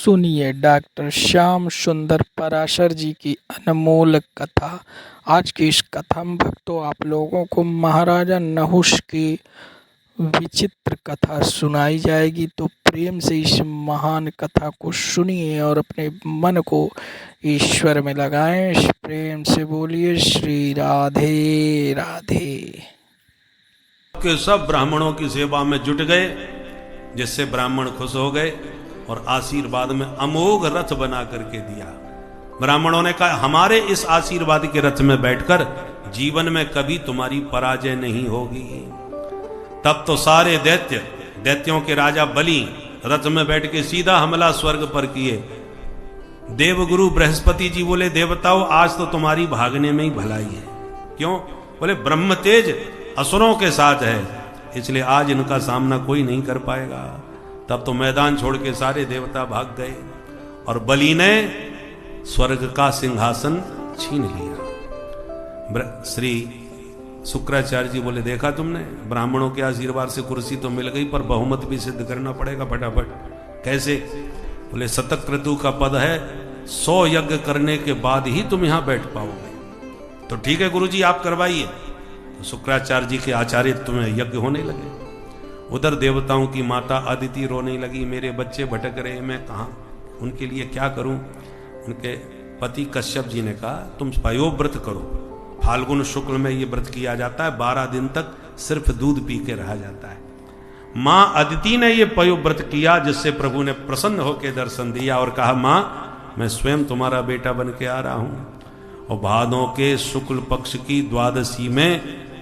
सुनिए डॉक्टर श्याम सुंदर पराशर जी की अनमोल कथा। आज की इस कथा में भक्तों आप लोगों को महाराजा नहुष की विचित्र कथा सुनाई जाएगी, तो प्रेम से इस महान कथा को सुनिए और अपने मन को ईश्वर में लगाएं। प्रेम से बोलिए श्री राधे राधे। के सब ब्राह्मणों की सेवा में जुट गए, जिससे ब्राह्मण खुश हो गए और आशीर्वाद में अमोघ रथ बना करके दिया। ब्राह्मणों ने कहा हमारे इस आशीर्वाद के रथ में बैठकर जीवन में कभी तुम्हारी पराजय नहीं होगी। तब तो सारे दैत्यों के राजा बलि रथ में बैठ के सीधा हमला स्वर्ग पर किए। देवगुरु बृहस्पति जी बोले देवताओं आज तो तुम्हारी भागने में ही भलाई है। क्यों? बोले ब्रह्म तेज असुरों के साथ है, इसलिए आज इनका सामना कोई नहीं कर पाएगा। तब तो मैदान छोड़ के सारे देवता भाग गए और बलि ने स्वर्ग का सिंहासन छीन लिया। श्री शुक्राचार्य जी बोले देखा तुमने, ब्राह्मणों के आशीर्वाद से कुर्सी तो मिल गई पर बहुमत भी सिद्ध करना पड़ेगा फटाफट। कैसे? बोले शतक्रतु का पद है, 100 यज्ञ करने के बाद ही तुम यहां बैठ पाओगे। तो ठीक है गुरुजी आप करवाइए। तो शुक्राचार्य जी के आचार्यत्व में यज्ञ होने लगे। उधर देवताओं की माता अदिति रोने लगी, मेरे बच्चे भटक रहे, मैं कहाँ उनके लिए क्या करूं। उनके पति कश्यप जी ने कहा तुम पयोव्रत करो। फाल्गुन शुक्ल में ये व्रत किया जाता है, 12 दिन तक सिर्फ दूध पी के रहा जाता है। मां अदिति ने ये पयोव्रत किया, जिससे प्रभु ने प्रसन्न होकर दर्शन दिया और कहा मां मैं स्वयं तुम्हारा बेटा बन के आ रहा हूं। और भादों के शुक्ल पक्ष की द्वादशी में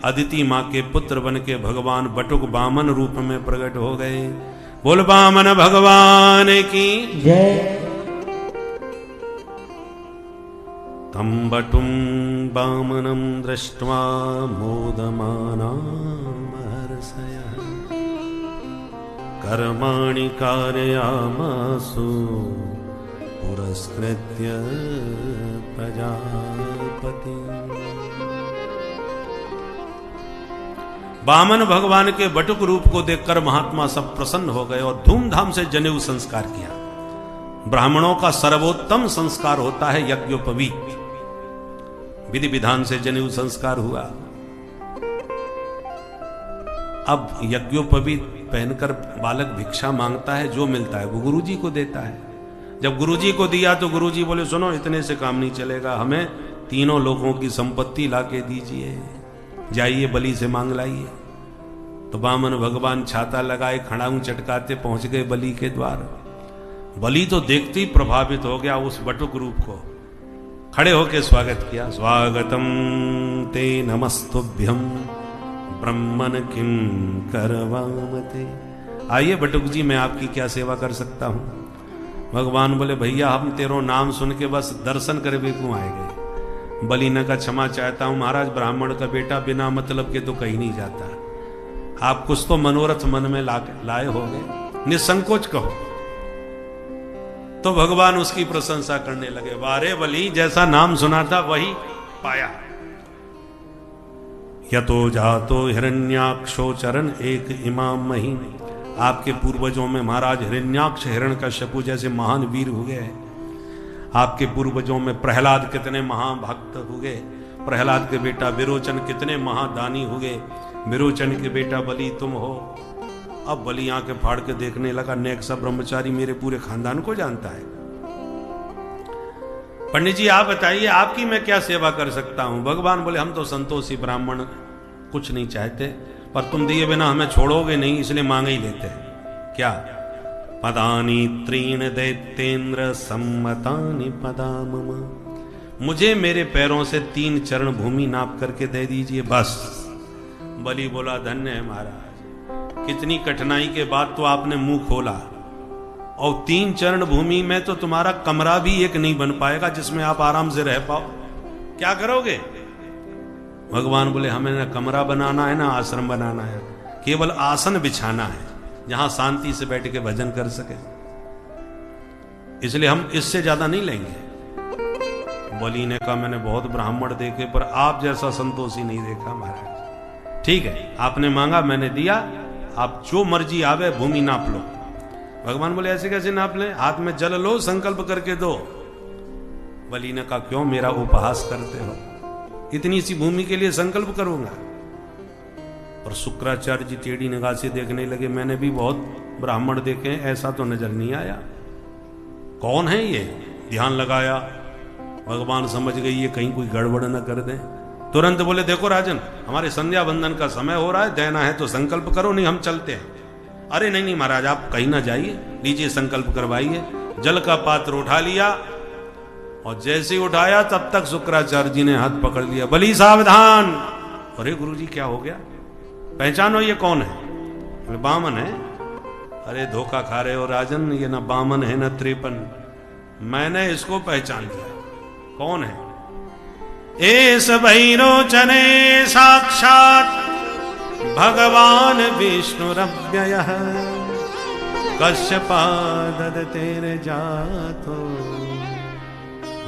अदिति मां के पुत्र बन के भगवान बटुक बामन रूप में प्रकट हो गए। बोल बामन भगवान की जय। तम बटुम बामनम दृष्ट्वा मोदमाना हर्षयः कर्माणि कारयामासु पुरस्कृत्य प्रजापति। बामन भगवान के बटुक रूप को देखकर महात्मा सब प्रसन्न हो गए और धूमधाम से जनेऊ संस्कार किया। ब्राह्मणों का सर्वोत्तम संस्कार होता है यज्ञोपवीत। विधि विधान से जनेऊ संस्कार हुआ। अब यज्ञोपवीत पहनकर बालक भिक्षा मांगता है, जो मिलता है वो गुरुजी को देता है। जब गुरुजी को दिया तो गुरुजी बोले सुनो इतने से काम नहीं चलेगा, हमें तीनों लोगों की संपत्ति लाके दीजिए, जाइए बलि से मांग लाइए। तो बामन भगवान छाता लगाए खड़ाऊ चटकाते पहुंच गए बलि के द्वार। बलि तो देखते ही प्रभावित हो गया उस बटुक रूप को, खड़े होकर स्वागत किया। स्वागतम ते नमस्तुभ्यम ब्रह्मन किम करवामते। आइए बटुक जी मैं आपकी क्या सेवा कर सकता हूं। भगवान बोले भैया हम तेरो नाम सुन के बस दर्शन करे क्यों आए गए। बलि ने का क्षमा चाहता हूं महाराज, ब्राह्मण का बेटा बिना मतलब के तो कहीं नहीं जाता। आप कुछ तो मनोरथ मन में लाए होंगे, निसंकोच कहो। तो भगवान उसकी प्रशंसा करने लगे, वारे बलि जैसा नाम सुना था वही पाया। यतो जातो हिरण्याक्षो चरण एक इमाम महीन। आपके पूर्वजों में महाराज हिरण्याक्ष हिरण्यकश्यप जैसे महान वीर हुए। आपके पूर्वजों में प्रहलाद कितने महाभक्त हुए। प्रहलाद के बेटा विरोचन कितने महादानी हुए। विरोचन के बेटा बलि तुम हो। अब बलि आंखें फाड़ के देखने लगा, नेक सा ब्रह्मचारी मेरे पूरे खानदान को जानता है। पंडित जी आप बताइए आपकी मैं क्या सेवा कर सकता हूं। भगवान बोले हम तो संतोषी ब्राह्मण कुछ नहीं चाहते, पर तुम दिए बिना हमें छोड़ोगे नहीं, इसलिए मांग ही लेते हैं। क्या? पदानी त्रीण दैत्येन्द्र सम्मतानि पदा मम। मुझे मेरे पैरों से 3 चरण भूमि नाप करके दे दीजिए बस। बलि बोला धन्य है महाराज, कितनी कठिनाई के बाद तो आपने मुंह खोला, और 3 चरण भूमि में तो तुम्हारा कमरा भी एक नहीं बन पाएगा जिसमें आप आराम से रह पाओ। क्या करोगे? भगवान बोले हमें ना कमरा बनाना है ना आश्रम बनाना है, केवल आसन बिछाना है जहां शांति से बैठ के भजन कर सके, इसलिए हम इससे ज्यादा नहीं लेंगे। बलि ने कहा मैंने बहुत ब्राह्मण देखे पर आप जैसा संतोषी नहीं देखा महाराज। ठीक है आपने मांगा मैंने दिया, आप जो मर्जी आवे भूमि नाप लो। भगवान बोले ऐसे कैसे नाप ले, हाथ में जल लो, संकल्प करके दो। बलि ने कहा क्यों मेरा उपहास करते हो, इतनी सी भूमि के लिए संकल्प करूंगा। और शुक्राचार्य जी टेढ़ी निगाह से देखने लगे, मैंने भी बहुत ब्राह्मण देखे, ऐसा तो नजर नहीं आया, कौन है ये। ध्यान लगाया, भगवान समझ गई ये कहीं कोई गड़बड़ न कर दे। तुरंत बोले देखो राजन, हमारे संध्या बंदन का समय हो रहा है, देना है तो संकल्प करो, नहीं हम चलते हैं। अरे नहीं नहीं महाराज, आप कहीं ना जाइए, लीजिए संकल्प करवाइए। जल का पात्र उठा लिया, और जैसे ही उठाया तब तक शुक्राचार्य जी ने हाथ पकड़ लिया, बलि सावधान। अरे गुरुजी क्या हो गया, पहचानो ये कौन है। बामन है। अरे धोखा खा रहे हो राजन, ये ना बामन है न त्रेपन, मैंने इसको पहचान लिया। कौन है। एस भैरोचने साक्षात भगवान विष्णुरव्ययः कश्यपादतेर जातो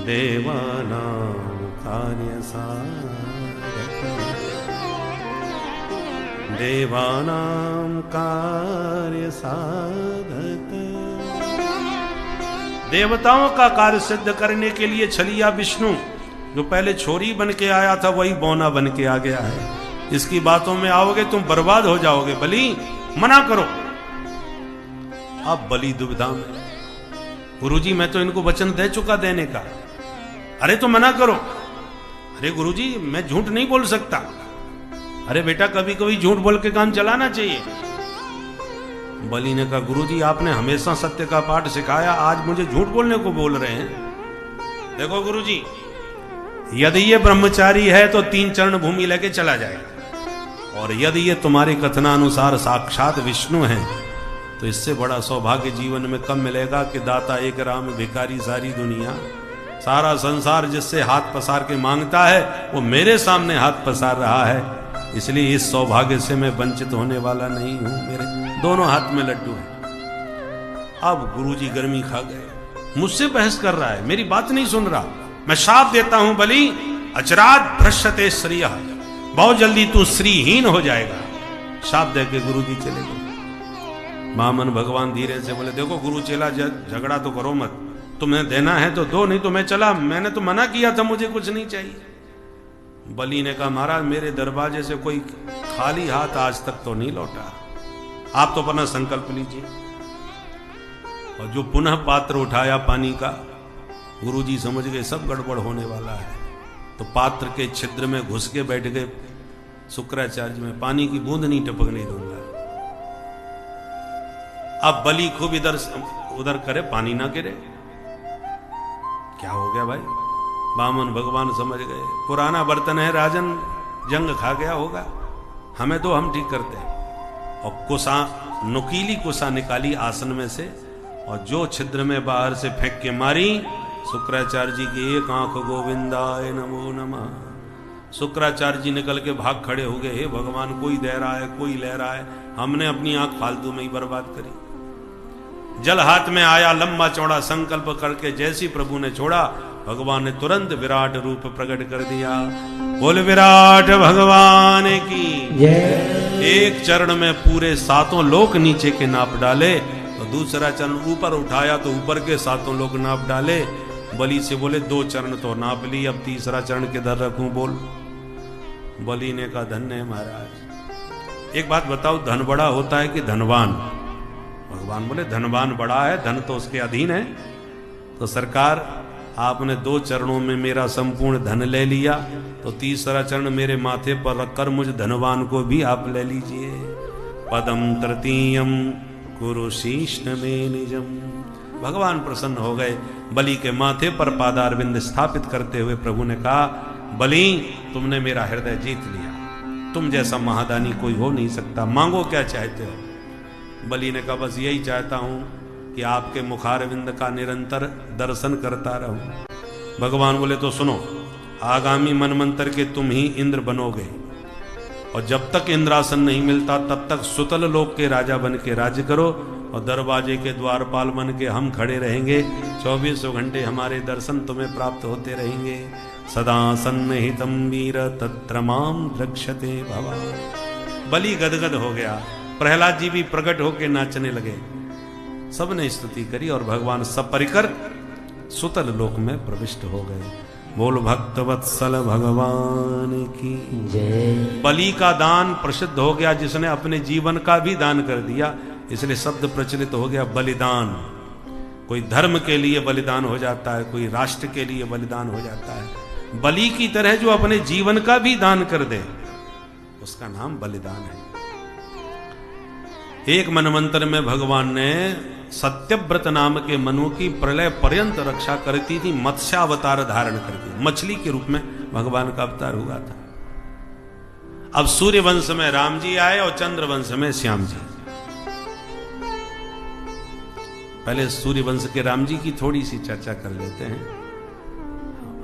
देवानां कार्य साधक। देवताओं का कार्य सिद्ध करने के लिए छलिया विष्णु, जो पहले छोरी बन के आया था वही बौना बन के आ गया है। इसकी बातों में आओगे तुम बर्बाद हो जाओगे, बलि मना करो। अब बलि दुविधा में, गुरुजी मैं तो इनको वचन दे चुका देने का, अरे तो मना करो। अरे गुरुजी मैं झूठ नहीं बोल सकता। अरे बेटा कभी कभी झूठ बोल के काम चलाना चाहिए। बलि ने कहा गुरुजी आपने हमेशा सत्य का पाठ सिखाया, आज मुझे झूठ बोलने को बोल रहे हैं। देखो गुरुजी, यदि ये ब्रह्मचारी है तो 3 चरण भूमि लेके चला जाएगा, और यदि ये तुम्हारे कथनानुसार साक्षात विष्णु हैं तो इससे बड़ा सौभाग्य जीवन में कम मिलेगा कि दाता एक राम भिखारी सारी दुनिया। सारा संसार जिससे हाथ पसार के मांगता है वो मेरे सामने हाथ पसार रहा है, इसलिए इस सौभाग्य से मैं वंचित होने वाला नहीं हूं। मेरे दोनों हाथ में लड्डू है। अब गुरुजी गर्मी खा गए, मुझसे बहस कर रहा है, मेरी बात नहीं सुन रहा। मैं शाप देता हूं बलि, अचरात भ्रष्यते श्रिय, बहुत जल्दी तू श्रीहीन हो जाएगा। शाप दे के गुरुजी चले गए। बामन भगवान धीरे से बोले देखो गुरु चेला झगड़ा तो करो मत, तुम्हें देना है तो दो, नहीं तो मैं चला, मैंने तो मना किया था, मुझे कुछ नहीं चाहिए। बलि ने कहा महाराज मेरे दरवाजे से कोई खाली हाथ आज तक तो नहीं लौटा, आप तो अपना संकल्प लीजिए। और जो पुनः पात्र उठाया पानी का, गुरुजी समझ गए सब गड़बड़ होने वाला है, तो पात्र के छिद्र में घुस के बैठ गए शुक्राचार्य में, पानी की बूंद नहीं टपकने दूंगा। अब बलि खूब इधर उधर करे, पानी ना गिरे। क्या हो गया भाई, बामन भगवान समझ गए पुराना बर्तन है राजन, जंग खा गया होगा, हमें तो हम ठीक करते हैं। और कुसा, नुकीली कुसा निकाली आसन में से, और जो छिद्र में बाहर से फेंक के मारी, शुक्राचार्य जी की एक आंख गोविंदाय नमो नमः। शुक्राचार्य जी निकल के भाग खड़े हो गए, हे भगवान कोई दे रहा है कोई ले रहा है, हमने अपनी आंख फालतू में ही बर्बाद करी। जल हाथ में आया, लंबा चौड़ा संकल्प करके जैसी प्रभु ने छोड़ा, भगवान ने तुरंत विराट रूप प्रकट कर दिया। बोल विराट भगवान की। एक चरण में पूरे 7 लोक नीचे के नाप डाले, तो दूसरा चरण ऊपर उठाया तो ऊपर के 7 लोक नाप डाले। बलि से बोले 2 चरण तो नाप ली, अब तीसरा चरण किधर रखूं बोल। बलि ने कहा धन्य है महाराज। एक बात बताओ, धन बड़ा होता है कि धनवान? भगवान बोले धनवान बड़ा है, धन तो उसके अधीन है। तो सरकार आपने 2 चरणों में मेरा संपूर्ण धन ले लिया, तो तीसरा चरण मेरे माथे पर रखकर मुझ धनवान को भी आप ले लीजिए। पदम तृतीयम कुरु शीष्ण में निजम। भगवान प्रसन्न हो गए, बलि के माथे पर पादारविंद स्थापित करते हुए प्रभु ने कहा बलि तुमने मेरा हृदय जीत लिया, तुम जैसा महादानी कोई हो नहीं सकता, मांगो क्या चाहते हो। बलि ने कहा बस यही चाहता हूं कि आपके मुखारविंद का निरंतर दर्शन करता रहूं। भगवान बोले तो सुनो, आगामी मनमंत्र के तुम ही इंद्र बनोगे, और जब तक इंद्रासन नहीं मिलता तब तक सुतल लोक के राजा बन के राज्य करो, और दरवाजे के द्वारपाल बन के हम खड़े रहेंगे। 24 घंटे हमारे दर्शन तुम्हें प्राप्त होते रहेंगे। सदा सन्निहितम वीर तत्र माम द्रक्ष्यते भवान। बलि गदगद हो गया, प्रहलाद जी भी प्रकट होके नाचने लगे। सबने स्तुति करी और भगवान सब परिकर सुतल लोक में प्रविष्ट हो गए। बोल भक्त वत्सल भगवान की जय। बलि का दान प्रसिद्ध हो गया, जिसने अपने जीवन का भी दान कर दिया, इसलिए शब्द प्रचलित हो गया बलिदान। कोई धर्म के लिए बलिदान हो जाता है, कोई राष्ट्र के लिए बलिदान हो जाता है। बलि की तरह जो अपने जीवन का भी दान कर दे, उसका नाम बलिदान है। एक मनवंतर में भगवान ने सत्यव्रत नाम के मनु की प्रलय पर्यंत रक्षा करती थी, मत्स्यावतार धारण करके मछली के रूप में भगवान का अवतार हुआ था। अब सूर्य वंश में राम जी आए और चंद्र वंश में श्याम जी। पहले सूर्य वंश के राम जी की थोड़ी सी चर्चा कर लेते हैं।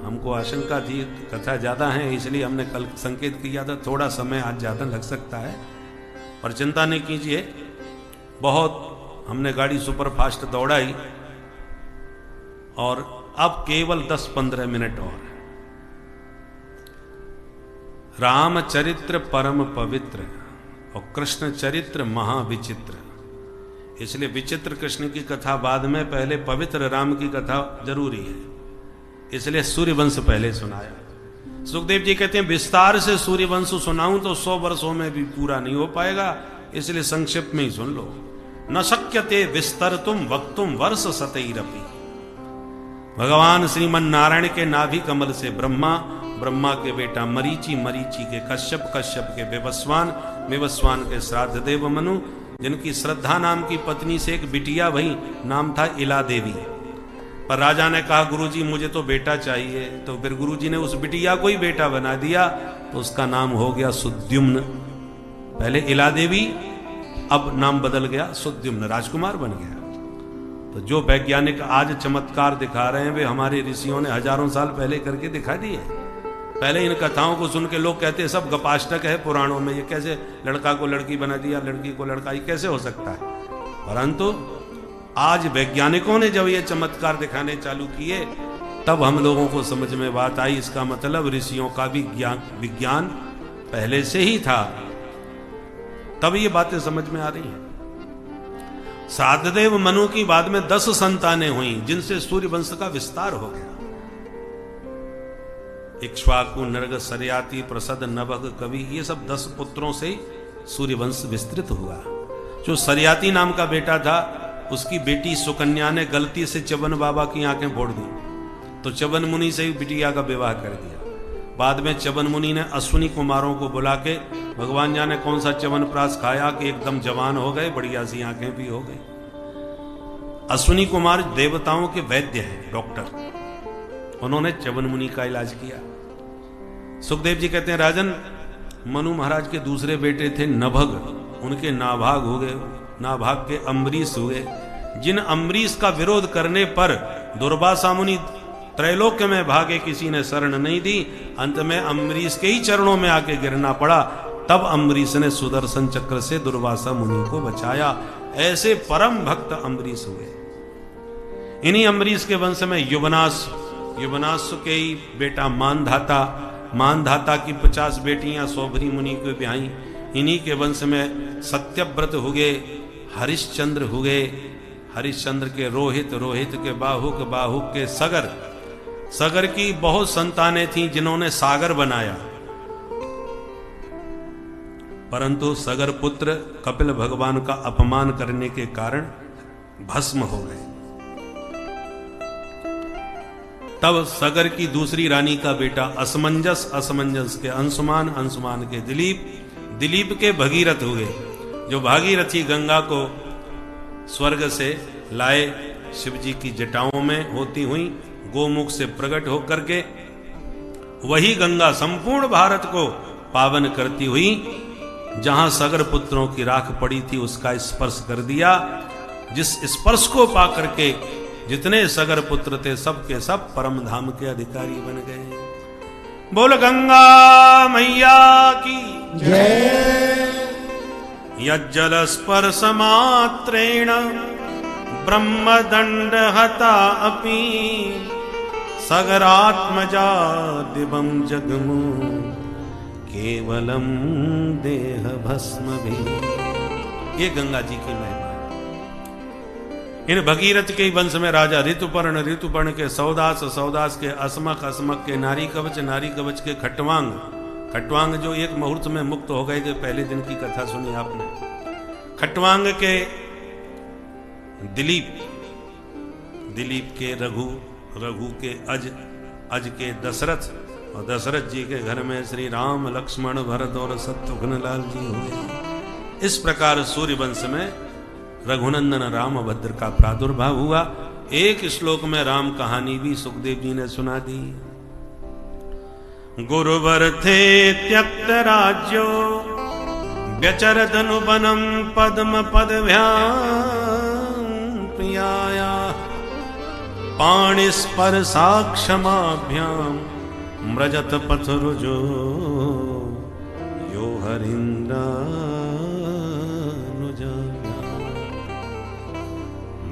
हमको आशंका थी कथा ज्यादा है, इसलिए हमने कल संकेत किया था थोड़ा समय आज ज्यादा लग सकता है, पर चिंता नहीं कीजिए। बहुत हमने गाड़ी सुपर फास्ट दौड़ाई और अब केवल 10-15 मिनट और। रामचरित्र परम पवित्र और कृष्ण चरित्र महाविचित्र, इसलिए विचित्र कृष्ण की कथा बाद में, पहले पवित्र राम की कथा जरूरी है, इसलिए सूर्यवंश पहले सुनाया। सुखदेव जी कहते हैं विस्तार से सूर्यवंश सुनाऊं तो 100 वर्षों में भी पूरा नहीं हो पाएगा, इसलिए संक्षिप्त में ही सुन लो। न शक्यते विस्तरतुम वक्तुम वर्ष शतैरपि। भगवान श्रीमन नारायण के नाभि कमल से ब्रह्मा, ब्रह्मा के बेटा मरीचि, मरीचि के कश्यप, कश्यप के विवस्वान, विवस्वान के श्राद्ध देव मनु, जिनकी श्रद्धा नाम की पत्नी से एक बिटिया भई, नाम था इला देवी। पर राजा ने कहा गुरुजी मुझे तो बेटा चाहिए, तो फिर गुरुजी ने उस बिटिया को ही बेटा बना दिया, तो उसका नाम हो गया सुद्युम्न। पहले इला देवी, अब नाम बदल गया सुद्युम्न, राजकुमार बन गया। तो जो वैज्ञानिक आज चमत्कार दिखा रहे हैं वे हमारे ऋषियों ने हजारों साल पहले करके दिखा दिए। पहले इन कथाओं को सुन के लोग कहते सब गपाष्टक है पुराणों में, ये कैसे लड़का को लड़की बना दिया, लड़की को लड़का, ये कैसे हो सकता है। परंतु आज वैज्ञानिकों ने जब ये चमत्कार दिखाने चालू किए तब हम लोगों को समझ में बात आई, इसका मतलब ऋषियों का भी विज्ञान पहले से ही था, तब ये बातें समझ में आ रही हैं। श्राद्धदेव मनु की बाद में 10 संतानें हुई, जिनसे सूर्य वंश का विस्तार हो गया। इक्ष्वाकु, नरग, सरयाति, प्रसद, नभग, कवि, ये सब 10 पुत्रों से सूर्य वंश विस्तृत हुआ। जो सरयाति नाम का बेटा था, उसकी बेटी सुकन्या ने गलती से च्यवन बाबा की आंखें फोड़ दी, तो च्यवन मुनि से ही बिटिया का विवाह कर दिया। बाद में च्यवन मुनि ने अश्विनी कुमारों को बुला के भगवान जाने कौन सा च्यवन प्राश खाया कि एकदम जवान हो गए, बढ़िया सी आंखें भी हो गई। अश्विनी कुमार देवताओं के वैद्य हैं, डॉक्टर, उन्होंने च्यवन मुनि का इलाज किया। सुखदेव जी कहते हैं राजन, मनु महाराज के दूसरे बेटे थे नभग, उनके नाभाग हो गए, नाभाग के अम्बरीश हुए। जिन अम्बरीश का विरोध करने पर दुर्वासा मुनि त्रैलोक्य में भागे, किसी ने शरण नहीं दी, अंत में अम्बरीश के ही चरणों में आके गिरना पड़ा, तब अम्बरीश ने सुदर्शन चक्र से दुर्वासा मुनि को बचाया। ऐसे परम भक्त अम्बरीश हुए। इन्हीं अम्बरीश के वंश में युवनाश, युवनाश के ही बेटा मानधाता, मानधाता की 50 बेटियां सौभरी मुनि को ब्याही। इन्हीं के वंश में सत्यव्रत हुए, हरिश्चंद्र हुए, हरिश्चंद्र के रोहित, रोहित के बाहुक, बाहुक के सगर, सगर की बहुत संतानें थीं जिन्होंने सागर बनाया, परंतु सगर पुत्र कपिल भगवान का अपमान करने के कारण भस्म हो गए। तब सगर की दूसरी रानी का बेटा असमंजस, असमंजस के अंशुमान, अंशुमान के दिलीप, दिलीप के भगीरथ हुए, जो भागीरथी गंगा को स्वर्ग से लाए, शिव जी की जटाओं में होती हुई गोमुख से प्रकट होकर के वही गंगा संपूर्ण भारत को पावन करती हुई जहां सगर पुत्रों की राख पड़ी थी उसका स्पर्श कर दिया। जिस स्पर्श को पा करके जितने सगर पुत्र थे सब के सब परम धाम के अधिकारी बन गए। बोल गंगा मैया की जय। यज्जल स्पर्श मात्रेण ब्रह्मदंड हता अपि सगरात्मजा दिवं जगमु केवलम देह भस्म भी। ये गंगा जी की महिमा। इन भगीरथ के वंश में राजा ऋतुपर्ण, ऋतुपर्ण के सौदास, सौदास के असमक, असमक के नारी कवच, नारी कवच के खटवांग, खटवांग जो एक मुहूर्त में मुक्त हो गए थे, पहले दिन की कथा सुनी आपने। खटवांग के दिलीप, दिलीप के रघु, रघु के अज, अज के दशरथ, और दशरथ जी के घर में श्री राम, लक्ष्मण, भरत और शत्रुघ्न लाल जी हुए। इस प्रकार सूर्य वंश में रघुनंदन रामभद्र का प्रादुर्भाव हुआ। एक श्लोक में राम कहानी भी सुखदेव जी ने सुना दी। गुरुवर थे त्यक्त राज्यो व्यचरत अनुपनम पद्म पदभ्याम प्रियाया पाणिस्पर्शाक्षमाभ्याम मृजत पथरुजो यो हरिन्द्रानुजा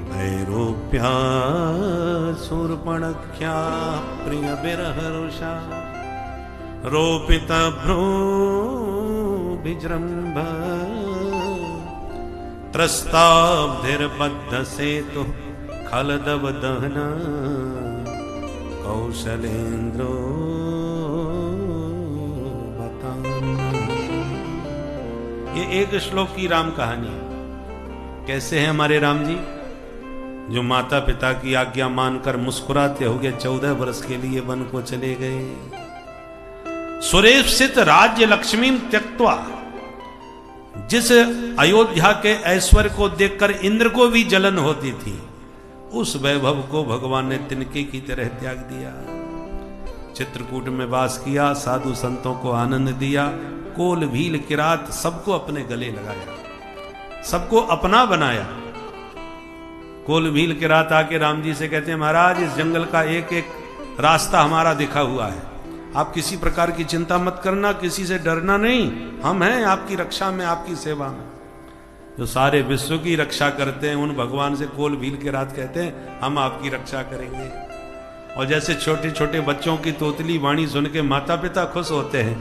भैरोप्या शूर्पणख्या प्रिय विरहरुषा रोपित भ्रू विजृंभ त्रस्ताब्धिर्बद्ध सेतु खलदव दहन कौशलेन्द्रो ये एक श्लोक की राम कहानी है। कैसे हैं हमारे राम जी, जो माता पिता की आज्ञा मानकर मुस्कुराते हुए 14 वर्ष के लिए वन को चले गए। सुरेप्सित राज्य लक्ष्मी त्यक्त्वा, जिस अयोध्या के ऐश्वर्य को देखकर इंद्र को भी जलन होती थी, उस वैभव को भगवान ने तिनके की तरह त्याग दिया। चित्रकूट में वास किया, साधु संतों को आनंद दिया, कोल भील किरात सबको अपने गले लगाया, सबको अपना बनाया। कोल भील किरात आके राम जी से कहते हैं, महाराज इस जंगल का एक एक रास्ता हमारा दिखा हुआ है, आप किसी प्रकार की चिंता मत करना, किसी से डरना नहीं, हम हैं आपकी रक्षा में, आपकी सेवा में। जो सारे विश्व की रक्षा करते हैं उन भगवान से कोल भील किरात कहते हैं, हम आपकी रक्षा करेंगे। और जैसे छोटे छोटे बच्चों की तोतली वाणी सुन के माता पिता खुश होते हैं,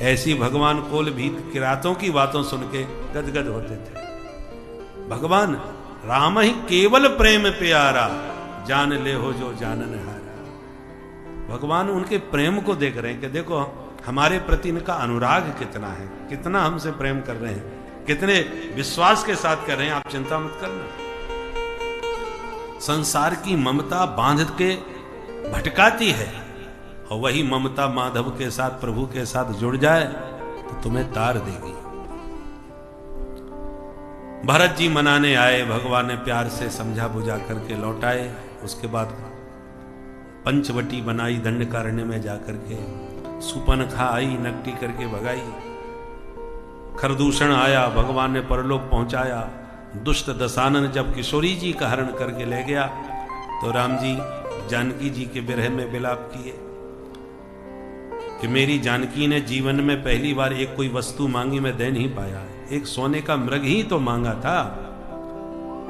ऐसी भगवान कोल भील किरातों की बातों सुन के गदगद होते थे। भगवान राम ही केवल प्रेम प्यारा, जान ले हो जो जानन हारा। भगवान उनके प्रेम को देख रहे हैं कि देखो हमारे प्रति इनका अनुराग कितना है, कितना हमसे प्रेम कर रहे हैं, कितने विश्वास के साथ कर रहे हैं, आप चिंता मत करना। संसार की ममता बांध के भटकाती है, और वही ममता माधव के साथ, प्रभु के साथ जुड़ जाए तो तुम्हें तार देगी। भरत जी मनाने आए, भगवान ने प्यार से समझा बुझा करके लौटाए। उसके बाद पंचवटी बनाई, दंडकारण्य में जाकर के सुपनखा आई, नकटी करके भगाई। खरदूषण आया, भगवान ने परलोक पहुंचाया। दुष्ट दशानन जब किशोरी जी का हरण करके ले गया तो राम जी जानकी जी के विरह में विलाप किए कि मेरी जानकी ने जीवन में पहली बार एक कोई वस्तु मांगी, मैं दे नहीं पाया। एक सोने का मृग ही तो मांगा था,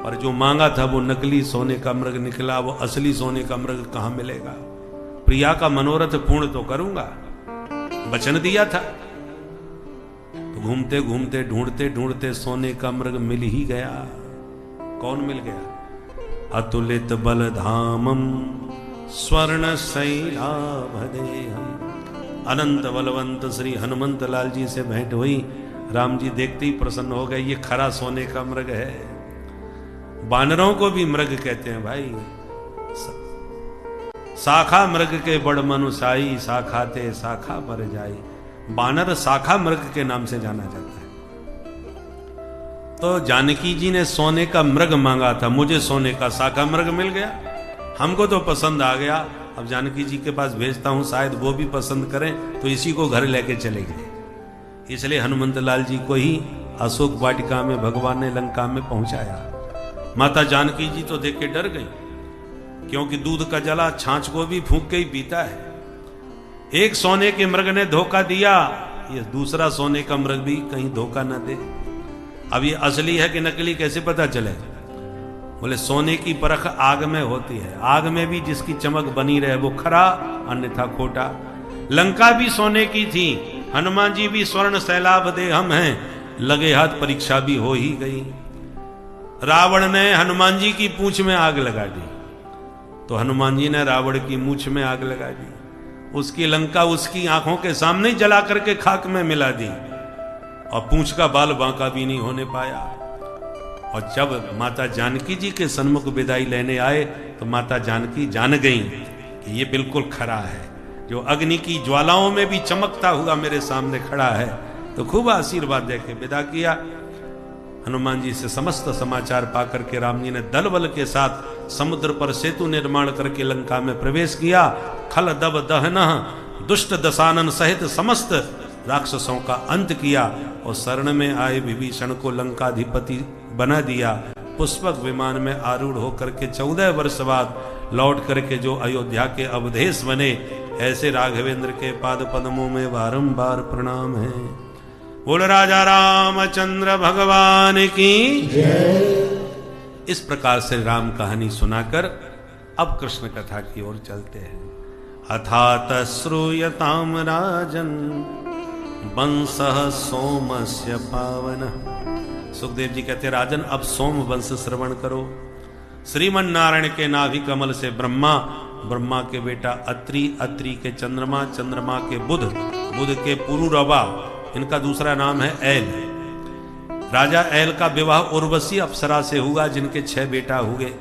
और जो मांगा था वो नकली सोने का मृग निकला, वो असली सोने का मृग कहां मिलेगा। प्रिया का मनोरथ पूर्ण तो करूंगा, वचन दिया था। तो घूमते घूमते ढूंढते ढूंढते सोने का मृग मिल ही गया। कौन मिल गया? अतुलित बलधामम स्वर्ण शैलाभदेहम। अनंत बलवंत श्री हनुमंत लाल जी से भेंट हुई। राम जी देखते ही प्रसन्न हो गए, ये खरा सोने का मृग है। बानरों को भी मृग कहते हैं भाई। शाखा मृग के बड़ मनुसाई, शाखाते शाखा पर जाई। बानर शाखा मृग के नाम से जाना जाता है। तो जानकी जी ने सोने का मृग मांगा था, मुझे सोने का शाखा मृग मिल गया, हमको तो पसंद आ गया। अब जानकी जी के पास भेजता हूं, शायद वो भी पसंद करें तो इसी को घर लेके चले गए। इसलिए हनुमंत लाल जी को ही अशोक वाटिका में भगवान ने लंका में पहुंचाया। माता जानकी जी तो देख के डर गई, क्योंकि दूध का जला छाछ को भी फूंक के ही पीता है। एक सोने के मृग ने धोखा दिया, ये दूसरा सोने का मृग भी कहीं धोखा न दे। अब ये असली है कि नकली कैसे पता चले? बोले सोने की परख आग में होती है, आग में भी जिसकी चमक बनी रहे वो खरा, अन्यथा खोटा। लंका भी सोने की थी, हनुमान जी भी स्वर्ण सैलाभ दे हम हैं, लगे हाथ परीक्षा भी हो ही गई। रावण ने हनुमान जी की पूंछ में आग लगा दी, तो हनुमान जी ने रावण की मूंछ में आग लगा दी। उसकी लंका उसकी आंखों के सामने ही जला करके खाक में मिला दी, और पूंछ का बाल बांका भी नहीं होने पाया। और जब माता जानकी जी के सन्मुख विदाई लेने आए, तो माता जानकी जान गई कि ये बिल्कुल खरा है, जो अग्नि की ज्वालाओं में भी चमकता हुआ मेरे सामने खड़ा है। तो खूब आशीर्वाद देके विदा किया। हनुमान जी से समस्त समाचार पाकर के राम जी ने दल बल के साथ समुद्र पर सेतु निर्माण करके लंका में प्रवेश किया। खल दब दहन दुष्ट दशानन सहित समस्त राक्षसों का अंत किया, और शरण में आए विभीषण को लंकाधिपति बना दिया। पुष्पक विमान में आरूढ़ होकर के 14 वर्ष बाद लौट करके जो अयोध्या के अवधेश बने, ऐसे राघवेंद्र के पाद पद्मों में बारंबार प्रणाम है। बोल राजा रामचंद्र भगवान की जय। इस प्रकार से राम कहानी सुनाकर अब कृष्ण कथा की ओर चलते हैं। अथात श्रूयताम राजन वंशः सोमस्य पावन। सुखदेव जी कहते राजन अब सोम वंश श्रवण करो। श्रीमन नारायण के नाभि कमल से ब्रह्मा, ब्रह्मा के बेटा अत्रि, अत्रि के चंद्रमा, चंद्रमा के बुध, बुध के पुरुरवा, इनका दूसरा नाम है ऐल। राजा ऐल का विवाह उर्वशी अप्सरा से हुआ, जिनके 6 बेटा हुए,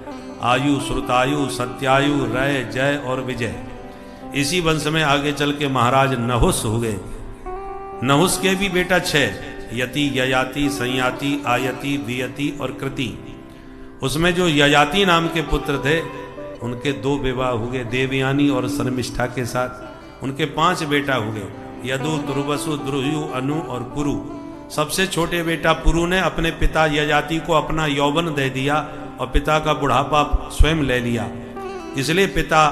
आयु, श्रुतायु, सत्यायु, रय, जय और विजय। इसी वंश में आगे चल के महाराज नहुस हुए। नहुस के भी बेटा 6, यति, ययाति, संयाति, आयति, वियति और कृति। उसमें जो ययाति नाम के पुत्र थे, उनके 2 विवाह हुए, देवयानी और शर्मिष्ठा के साथ। उनके 5 बेटा हुए, यदु, दुर्वसु, द्रुहु, अनु और पुरु। सबसे छोटे बेटा पुरु ने अपने पिता ययाति को अपना यौवन दे दिया और पिता का बुढ़ापा स्वयं ले लिया। इसलिए पिता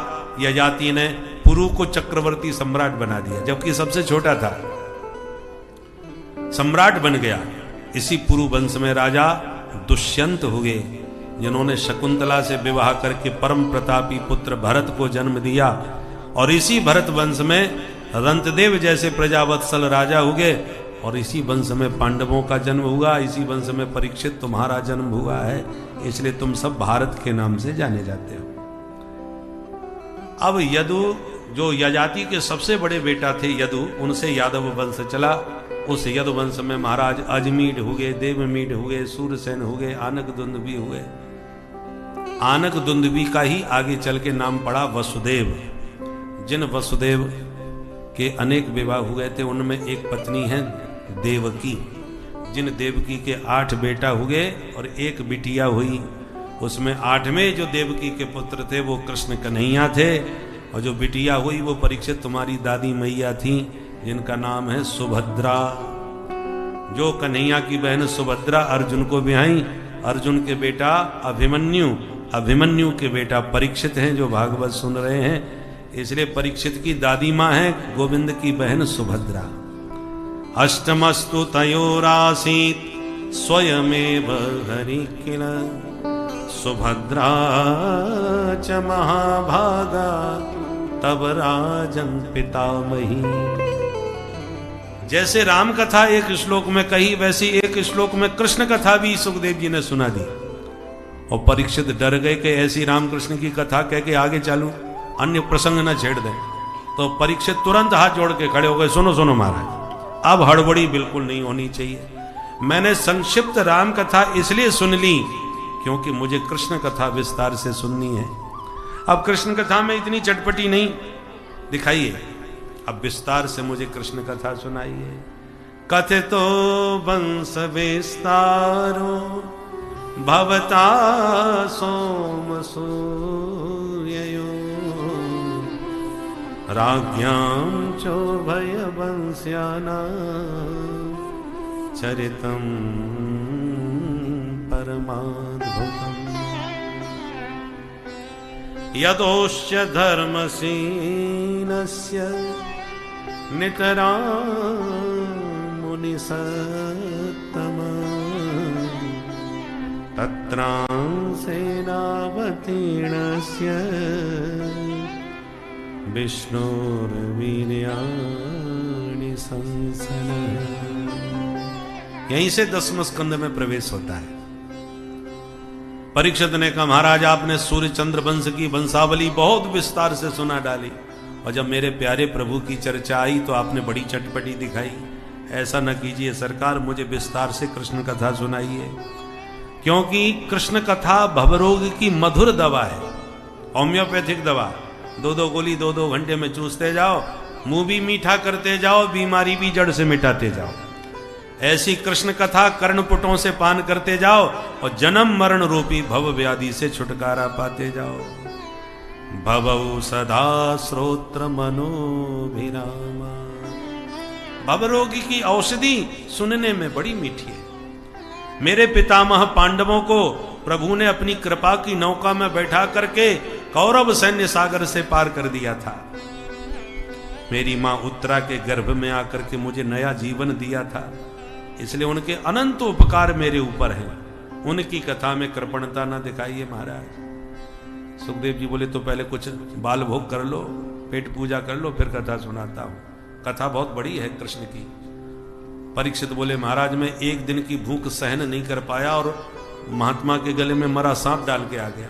ययाति ने पुरु को चक्रवर्ती सम्राट बना दिया, जबकि सबसे छोटा था, सम्राट बन गया। इसी पुरु वंश में राजा दुष्यंत हुए, जिन्होंने शकुंतला से विवाह करके परम प्रतापी पुत्र भरत को जन्म दिया। और इसी भरत वंश में रंतदेव जैसे प्रजावत्सल राजा हुए, और इसी वंश में पांडवों का जन्म हुआ। इसी वंश में परीक्षित तुम्हारा जन्म हुआ है, इसलिए तुम सब भारत के नाम से जाने जाते हो। अब यदु, जो यजाति के सबसे बड़े बेटा थे यदु, उनसे यादव वंश चला। उस यदु वंश में महाराज अजमीढ़ हुए, देवमीढ़ हुए, सूरसेन हुए, आनक दुंदुभी हुए। आनक दुंदुभी का ही आगे चल के नाम पड़ा वसुदेव। जिन वसुदेव के अनेक विवाह हुए थे, उनमें एक पत्नी है देवकी। जिन देवकी के 8 बेटा हुए और 1 बिटिया हुई। उसमें 8वें जो देवकी के पुत्र थे वो कृष्ण कन्हैया थे, और जो बिटिया हुई वो परीक्षित तुम्हारी दादी मैया थी, जिनका नाम है सुभद्रा। जो कन्हैया की बहन सुभद्रा अर्जुन को ब्याही। अर्जुन के बेटा अभिमन्यु, अभिमन्यु के बेटा परीक्षित हैं, जो भागवत सुन रहे हैं। इसलिए परीक्षित की दादी माँ है गोविंद की बहन सुभद्रा। अष्टमस्तु तयोरासीत स्वयमेव हरि किल सुभद्रा च महाभागा तब राजन पितामही। जैसे राम कथा एक श्लोक में कही, वैसी एक श्लोक में कृष्ण कथा भी सुखदेव जी ने सुना दी। और परीक्षित डर गए कि ऐसी रामकृष्ण की कथा कह के आगे चालू, अन्य प्रसंग न छेड़ दें। तो परीक्षित तुरंत हाथ जोड़ के खड़े हो गए, सुनो सुनो महाराज, अब हड़बड़ी बिल्कुल नहीं होनी चाहिए। मैंने संक्षिप्त राम कथा इसलिए सुन ली क्योंकि मुझे कृष्ण कथा विस्तार से सुननी है। अब कृष्ण कथा में इतनी चटपटी नहीं दिखाइए, अब विस्तार से मुझे कृष्ण कथा सुनाइए। कथितो वंश विस्तारो भवता सोम सूर्ययो राज्ञां चोभय वंश्यानां चरितं परमाद्भुतम् यदोश्च धर्मसीनस्य नितरां मुनिसत्तमा तत्रां सेनावतीर्णस्य विष्णुर्वीर्याणि संसनः। यहीं से 10वें स्कंद में प्रवेश होता है। परीक्षित ने कहा महाराज आपने सूर्य चंद्र वंश की वंशावली बहुत विस्तार से सुना डाली, और जब मेरे प्यारे प्रभु की चर्चा आई तो आपने बड़ी चटपटी दिखाई। ऐसा न कीजिए सरकार, मुझे विस्तार से कृष्ण कथा सुनाइए, क्योंकि कृष्ण कथा भवरोग की मधुर दवा है, होम्योपैथिक दवा। 2-2 गोली 2-2 घंटे में चूसते जाओ, मुंह भी मीठा करते जाओ, बीमारी भी जड़ से मिटाते जाओ। ऐसी कृष्ण कथा कर्णपुटों से पान करते जाओ और जन्म मरण रूपी भव व्याधि से छुटकारा पाते जाओ। भवौ सदा श्रोत्र मनोभिरामा। भवरोगी की औषधि सुनने में बड़ी मीठी है। मेरे पितामह पांडवों को प्रभु ने अपनी कृपा की नौका में बैठा करके कौरव सैन्य सागर से पार कर दिया था। मेरी मां उत्तरा के गर्भ में आकर के मुझे नया जीवन दिया था, इसलिए उनके अनंत उपकार मेरे ऊपर हैं। उनकी कथा में कृपणता ना दिखाइए महाराज। सुखदेव जी बोले तो पहले कुछ बाल भोग कर लो, पेट पूजा कर लो, फिर कथा सुनाता हूं। कथा बहुत बड़ी है कृष्ण की। परीक्षित बोले महाराज मैं एक दिन की भूख सहन नहीं कर पाया और महात्मा के गले में मरा सांप डाल के आ गया,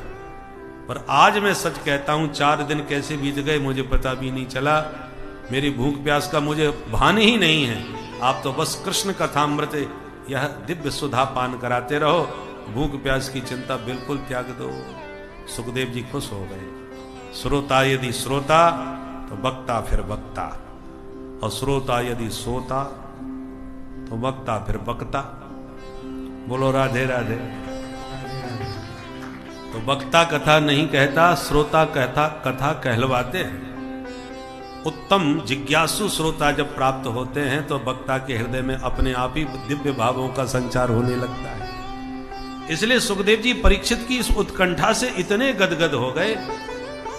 पर आज मैं सच कहता हूं 4 दिन कैसे बीत गए मुझे पता भी नहीं चला। मेरी भूख प्यास का मुझे भान ही नहीं है। आप तो बस कृष्ण कथामृत यह दिव्य सुधा पान कराते रहो, भूख प्यास की चिंता बिल्कुल त्याग दो। सुखदेव जी खुश हो गए। श्रोता यदि श्रोता तो वक्ता फिर वक्ता, और श्रोता यदि सोता तो वक्ता फिर वक्ता। बोलो राधे राधे। तो वक्ता कथा नहीं कहता, श्रोता कहता कथा कहलवाते हैं। उत्तम जिज्ञासु श्रोता जब प्राप्त होते हैं तो वक्ता के हृदय में अपने आप ही दिव्य भावों का संचार होने लगता है। इसलिए सुखदेव जी परीक्षित की इस उत्कंठा से इतने गदगद हो गए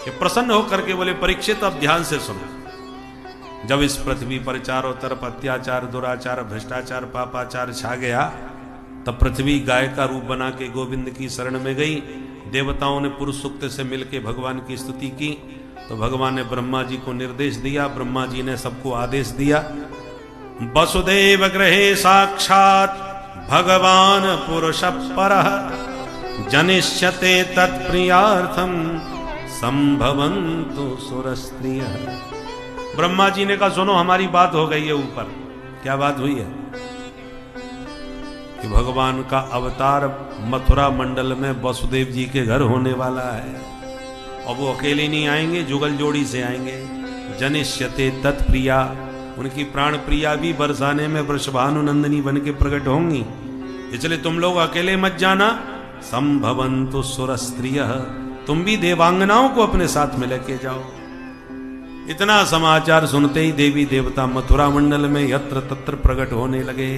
कि प्रसन्न होकर के बोले परीक्षित अब ध्यान से सुनो। जब इस पृथ्वी पर चारों तरफ अत्याचार, दुराचार, भ्रष्टाचार, पापाचार छा गया, तब पृथ्वी गाय का रूप बना के गोविंद की शरण में गई। देवताओं ने पुरुष सूक्त से मिलकर भगवान की स्तुति की, तो भगवान ने ब्रह्मा जी को निर्देश दिया। ब्रह्मा जी ने सबको आदेश दिया, वसुदेव गृहे साक्षात भगवान पुरुष परः जनिष्यते तत्प्रियार्थम संभवन्तु सुरस्त्रियः। ब्रह्मा जी ने कहा सुनो हमारी बात हो गई है ऊपर। क्या बात हुई है? कि भगवान का अवतार मथुरा मंडल में वसुदेव जी के घर होने वाला है, और वो अकेले नहीं आएंगे, जुगल जोड़ी से आएंगे। जनिष्यते तत्प्रिया, उनकी प्राण प्रिया भी बरसाने में वृषभानुनंदिनी बन के प्रकट होंगी, इसलिए तुम लोग अकेले मत जाना। संभवन्तु सुरस्त्रियः, तुम भी देवांगनाओं को अपने साथ में लेके जाओ। इतना समाचार सुनते ही देवी देवता मथुरा मंडल में यत्र तत्र प्रकट होने लगे।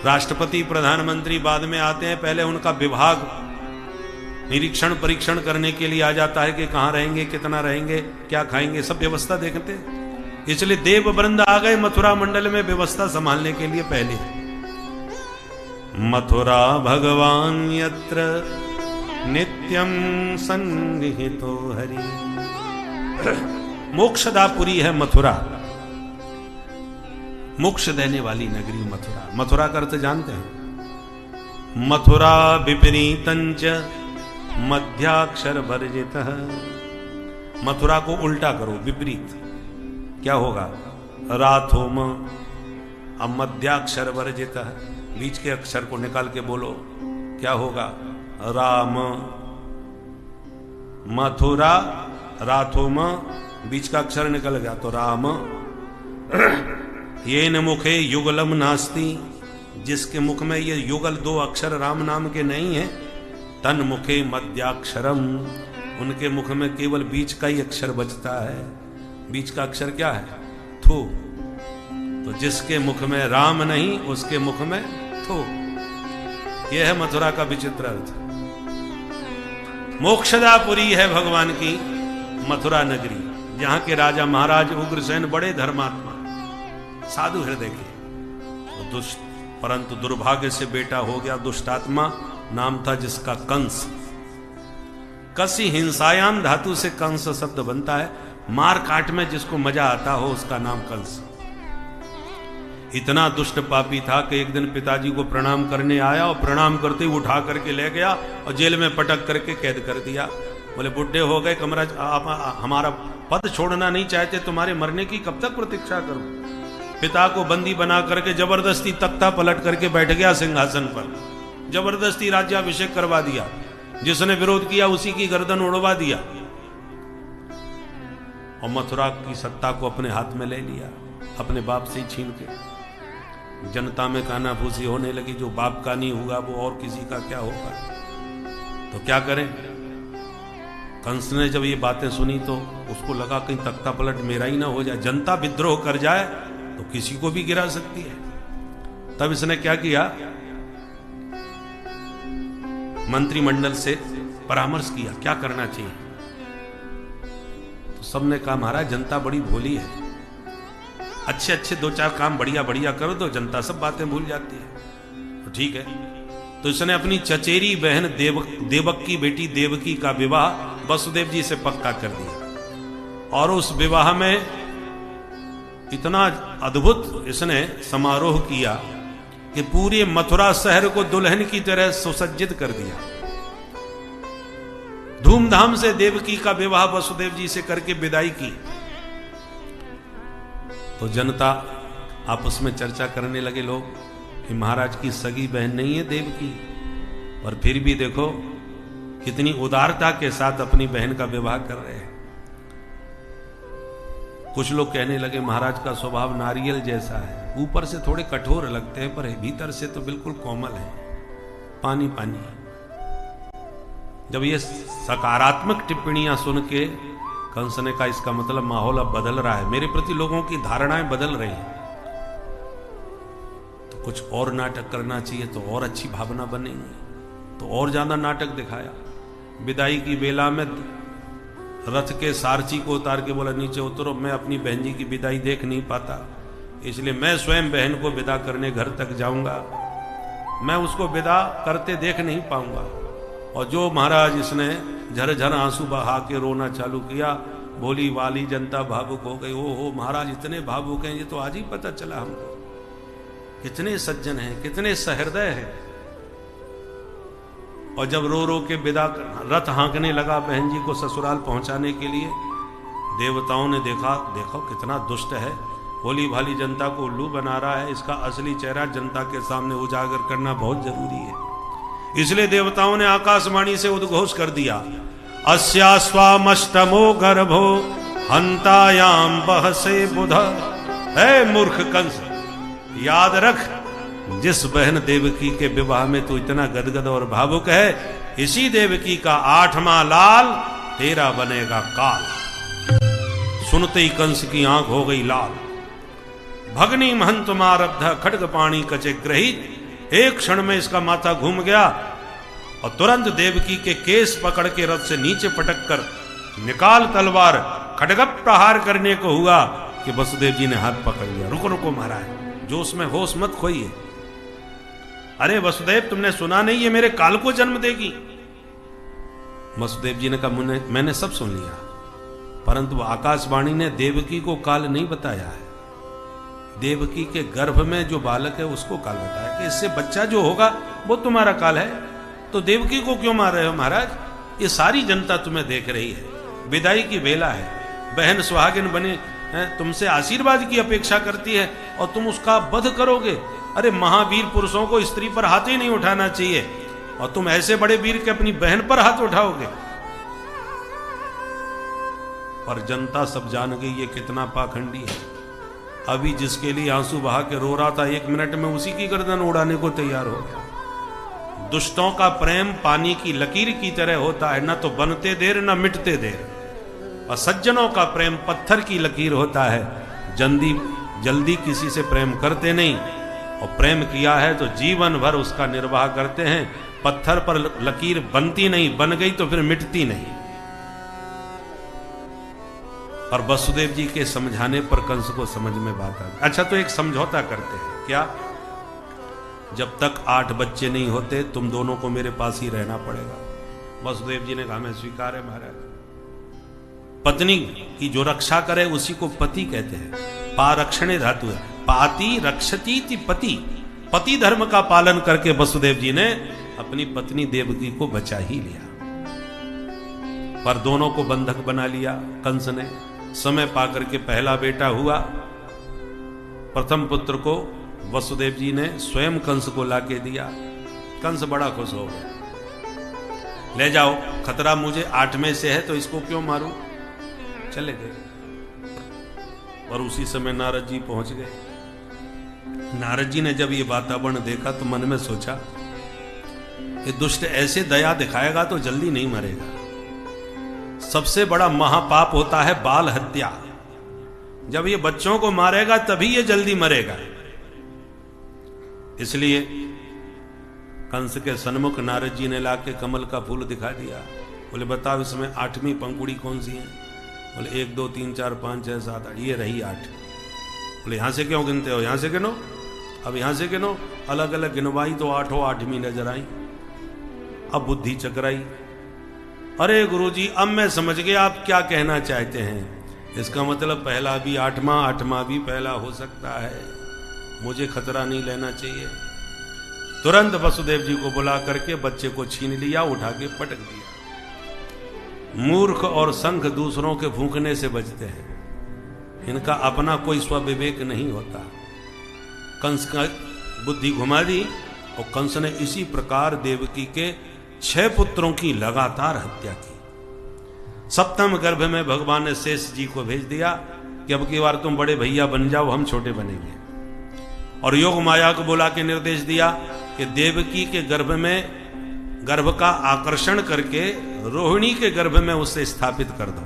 राष्ट्रपति प्रधानमंत्री बाद में आते हैं, पहले उनका विभाग निरीक्षण परीक्षण करने के लिए आ जाता है कि कहां रहेंगे, कितना रहेंगे, क्या खाएंगे, सब व्यवस्था देखते। इसलिए देव वृंद आ गए मथुरा मंडल में व्यवस्था संभालने के लिए पहले। मथुरा भगवान यत्र नित्यम सन्निहितो हरि। मोक्षदापुरी है मथुरा, मोक्ष देने वाली नगरी मथुरा। मथुरा का अर्थ जानते हैं? मथुरा विपरीतंच मध्याक्षर वर्जितः। मथुरा को उल्टा करो, विपरीत क्या होगा? राथोम। अब मध्याक्षर वर्जितः, बीच के अक्षर को निकाल के बोलो, क्या होगा? राम। मथुरा राथोम, बीच का अक्षर निकल गया तो राम। ये न मुखे युगलम नास्ति, जिसके मुख में ये युगल 2 अक्षर राम नाम के नहीं है। तन मुखे मध्याक्षरम, उनके मुख में केवल बीच का ही अक्षर बचता है। बीच का अक्षर क्या है? थू। तो जिसके मुख में राम नहीं उसके मुख में थू। यह है मथुरा का विचित्र अर्थ। मोक्षदापुरी है भगवान की मथुरा नगरी, जहां के राजा महाराज उग्रसेन बड़े धर्मात्मा, साधु हृदय के। दुष्ट परंतु दुर्भाग्य से बेटा हो गया दुष्टात्मा, नाम था जिसका कंस। कसी हिंसायाम धातु से कंस शब्द बनता है। मार काट में जिसको मजा आता हो उसका नाम कंस। इतना दुष्ट पापी था कि एक दिन पिताजी को प्रणाम करने आया और प्रणाम करते ही उठा करके ले गया और जेल में पटक करके कैद कर दिया। बोले बुढ़े हो गए कमरा, आप हमारा पद छोड़ना नहीं चाहते, तुम्हारे मरने की कब तक प्रतीक्षा करूं। पिता को बंदी बना करके जबरदस्ती तख्ता पलट करके बैठ गया सिंहासन पर, जबरदस्ती राज्याभिषेक करवा दिया, जिसने विरोध किया उसी की गर्दन उड़वा दिया और मथुरा की सत्ता को अपने हाथ में ले लिया, अपने बाप से ही छीन के। जनता में कानाफूसी होने लगी, जो बाप का नहीं हुआ वो और किसी का क्या होगा। तो क्या करें। कंस ने जब ये बातें सुनी तो उसको लगा कहीं तख्ता पलट मेरा ही ना हो जाए, जनता विद्रोह कर जाए तो किसी को भी गिरा सकती है। तब इसने क्या किया, मंत्रिमंडल से परामर्श किया क्या करना चाहिए। तो सबने कहा महाराज जनता बड़ी भोली है, अच्छे अच्छे दो चार काम बढ़िया बढ़िया करो तो जनता सब बातें भूल जाती है। तो ठीक है, तो इसने अपनी चचेरी बहन देवक की बेटी देवकी का विवाह वसुदेव जी से पक्का कर दिया और उस विवाह में इतना अद्भुत इसने समारोह किया कि पूरे मथुरा शहर को दुल्हन की तरह सुसज्जित कर दिया। धूमधाम से देवकी का विवाह वसुदेव जी से करके विदाई की। तो जनता आपस में चर्चा करने लगे लोग कि महाराज की सगी बहन नहीं है देवकी, पर फिर भी देखो कितनी उदारता के साथ अपनी बहन का विवाह कर रहे हैं। कुछ लोग कहने लगे महाराज का स्वभाव नारियल जैसा है, ऊपर से थोड़े कठोर लगते हैं पर भीतर से तो बिल्कुल कोमल है, पानी पानी। जब ये सकारात्मक टिप्पणियां सुन के कंस ने कहा इसका मतलब माहौल अब बदल रहा है, मेरे प्रति लोगों की धारणाएं बदल रही हैं, तो कुछ और नाटक करना चाहिए तो और अच्छी भावना बनेगी। तो और ज्यादा नाटक दिखाया। विदाई की बेला में रथ के सारथी को उतार के बोला नीचे उतरो, मैं अपनी बहन जी की विदाई देख नहीं पाता, इसलिए मैं स्वयं बहन को विदा करने घर तक जाऊंगा, मैं उसको विदा करते देख नहीं पाऊंगा। और जो महाराज इसने झरझर आंसू बहा के रोना चालू किया, भोली वाली जनता भावुक हो गई। ओ हो महाराज इतने भावुक हैं, ये तो आज ही पता चला हमको, कितने सज्जन हैं, कितने सहृदय हैं। और जब रो रो के विदा रथ हाँकने लगा बहन जी को ससुराल पहुंचाने के लिए, देवताओं ने देखा, देखो कितना दुष्ट है, भोली भाली जनता को उल्लू बना रहा है, इसका असली चेहरा जनता के सामने उजागर करना बहुत जरूरी है। इसलिए देवताओं ने आकाशवाणी से उद्घोष कर दिया, अस्या स्वामष्टमो गर्भो हंतायाम बहसे बुध। है मूर्ख कंस, याद रख जिस बहन देवकी के विवाह में तू इतना गदगद और भावुक है, इसी देवकी का 8वां लाल तेरा बनेगा काल। सुनते ही कंस की आंख हो गई लाल। भगनी महंत मारब्ध खड्ग पाणी कचे ग्रहित, एक क्षण में इसका माथा घूम गया और तुरंत देवकी के केस पकड़ के रथ से नीचे पटक कर निकाल तलवार, खड्ग प्रहार करने को हुआ कि वसुदेव जी ने हाथ पकड़ लिया। रुको रुको महाराज, जोश में होश मत खोइए। अरे वसुदेव तुमने सुना नहीं ये मेरे काल को जन्म देगी। वसुदेव जी ने कहा मैंने सब सुन लिया, परंतु आकाशवाणी ने देवकी को काल नहीं बताया है। देवकी के गर्भ में जो बालक है उसको काल बताया कि इससे बच्चा जो होगा वो तुम्हारा काल है। तो देवकी को क्यों मार रहे हो महाराज? ये सारी जनता तुम्हें देख रही है, विदाई की बेला है, बहन सुहागिन बने तुमसे आशीर्वाद की अपेक्षा करती है और तुम उसका वध करोगे। अरे महावीर पुरुषों को स्त्री पर हाथ ही नहीं उठाना चाहिए और तुम ऐसे बड़े वीर के अपनी बहन पर हाथ उठाओगे। पर जनता सब जान गई ये कितना पाखंडी है। अभी जिसके लिए आंसू बहा के रो रहा था, 1 मिनट में उसी की गर्दन उड़ाने को तैयार हो गया। दुष्टों का प्रेम पानी की लकीर की तरह होता है, न तो बनते देर न मिटते देर, और सज्जनों का प्रेम पत्थर की लकीर होता है, जल्दी किसी से प्रेम करते नहीं, और प्रेम किया है तो जीवन भर उसका निर्वाह करते हैं। पत्थर पर लकीर बनती नहीं, बन गई तो फिर मिटती नहीं। और वसुदेव जी के समझाने पर कंस को समझ में बात आ गई। अच्छा तो एक समझौता करते हैं, क्या? जब तक 8 बच्चे नहीं होते तुम दोनों को मेरे पास ही रहना पड़ेगा। वसुदेव जी ने कहा मैं स्वीकार है महाराज। पत्नी की जो रक्षा करे उसी को पति कहते हैं, पारक्षणे धातु है, पाति रक्षतीति पति, पति धर्म का पालन करके वसुदेव जी ने अपनी पत्नी देवकी को बचा ही लिया। पर दोनों को बंधक बना लिया कंस ने। समय पाकर के पहला बेटा हुआ, प्रथम पुत्र को वसुदेव जी ने स्वयं कंस को लाके दिया। कंस बड़ा खुश हो गया, ले जाओ, खतरा मुझे 8 में से है तो इसको क्यों मारूं। चले गए। और उसी समय नारद जी पहुंच गए। नारद जी ने जब ये वातावरण देखा तो मन में सोचा, ये दुष्ट ऐसे दया दिखाएगा तो जल्दी नहीं मरेगा। सबसे बड़ा महापाप होता है बाल हत्या। जब ये बच्चों को मारेगा तभी ये जल्दी मरेगा। इसलिए कंस के सन्मुख नारद जी ने लाके कमल का फूल दिखा दिया। बोले बताओ इसमें 8वीं पंखुड़ी कौन सी है। बोले 1 2 3 4 5 6 7 8, ये रही 8। बोले यहां से क्यों गिनते हो, यहां से गिनो, अब यहां से गिनो। अलग अलग गिनवाई तो 8वीं नजर आई। अब बुद्धि चकराई, अरे गुरुजी अब मैं समझ गया आप क्या कहना चाहते हैं। इसका मतलब पहला भी 8वां भी पहला हो सकता है, मुझे खतरा नहीं लेना चाहिए। तुरंत वसुदेव जी को बुला करके बच्चे को छीन लिया, उठा के पटक दिया। मूर्ख और संख दूसरों के फूंकने से बचते हैं, इनका अपना कोई स्वविवेक नहीं होता। कंस का बुद्धि घुमा दी और कंस ने इसी प्रकार देवकी के 6 पुत्रों की लगातार हत्या की। 7वें गर्भ में भगवान ने शेष जी को भेज दिया कि अब की बार तुम बड़े भैया बन जाओ, हम छोटे बनेंगे। और योग माया को बुला के निर्देश दिया कि देवकी के गर्भ का आकर्षण करके रोहिणी के गर्भ में उसे स्थापित कर दो।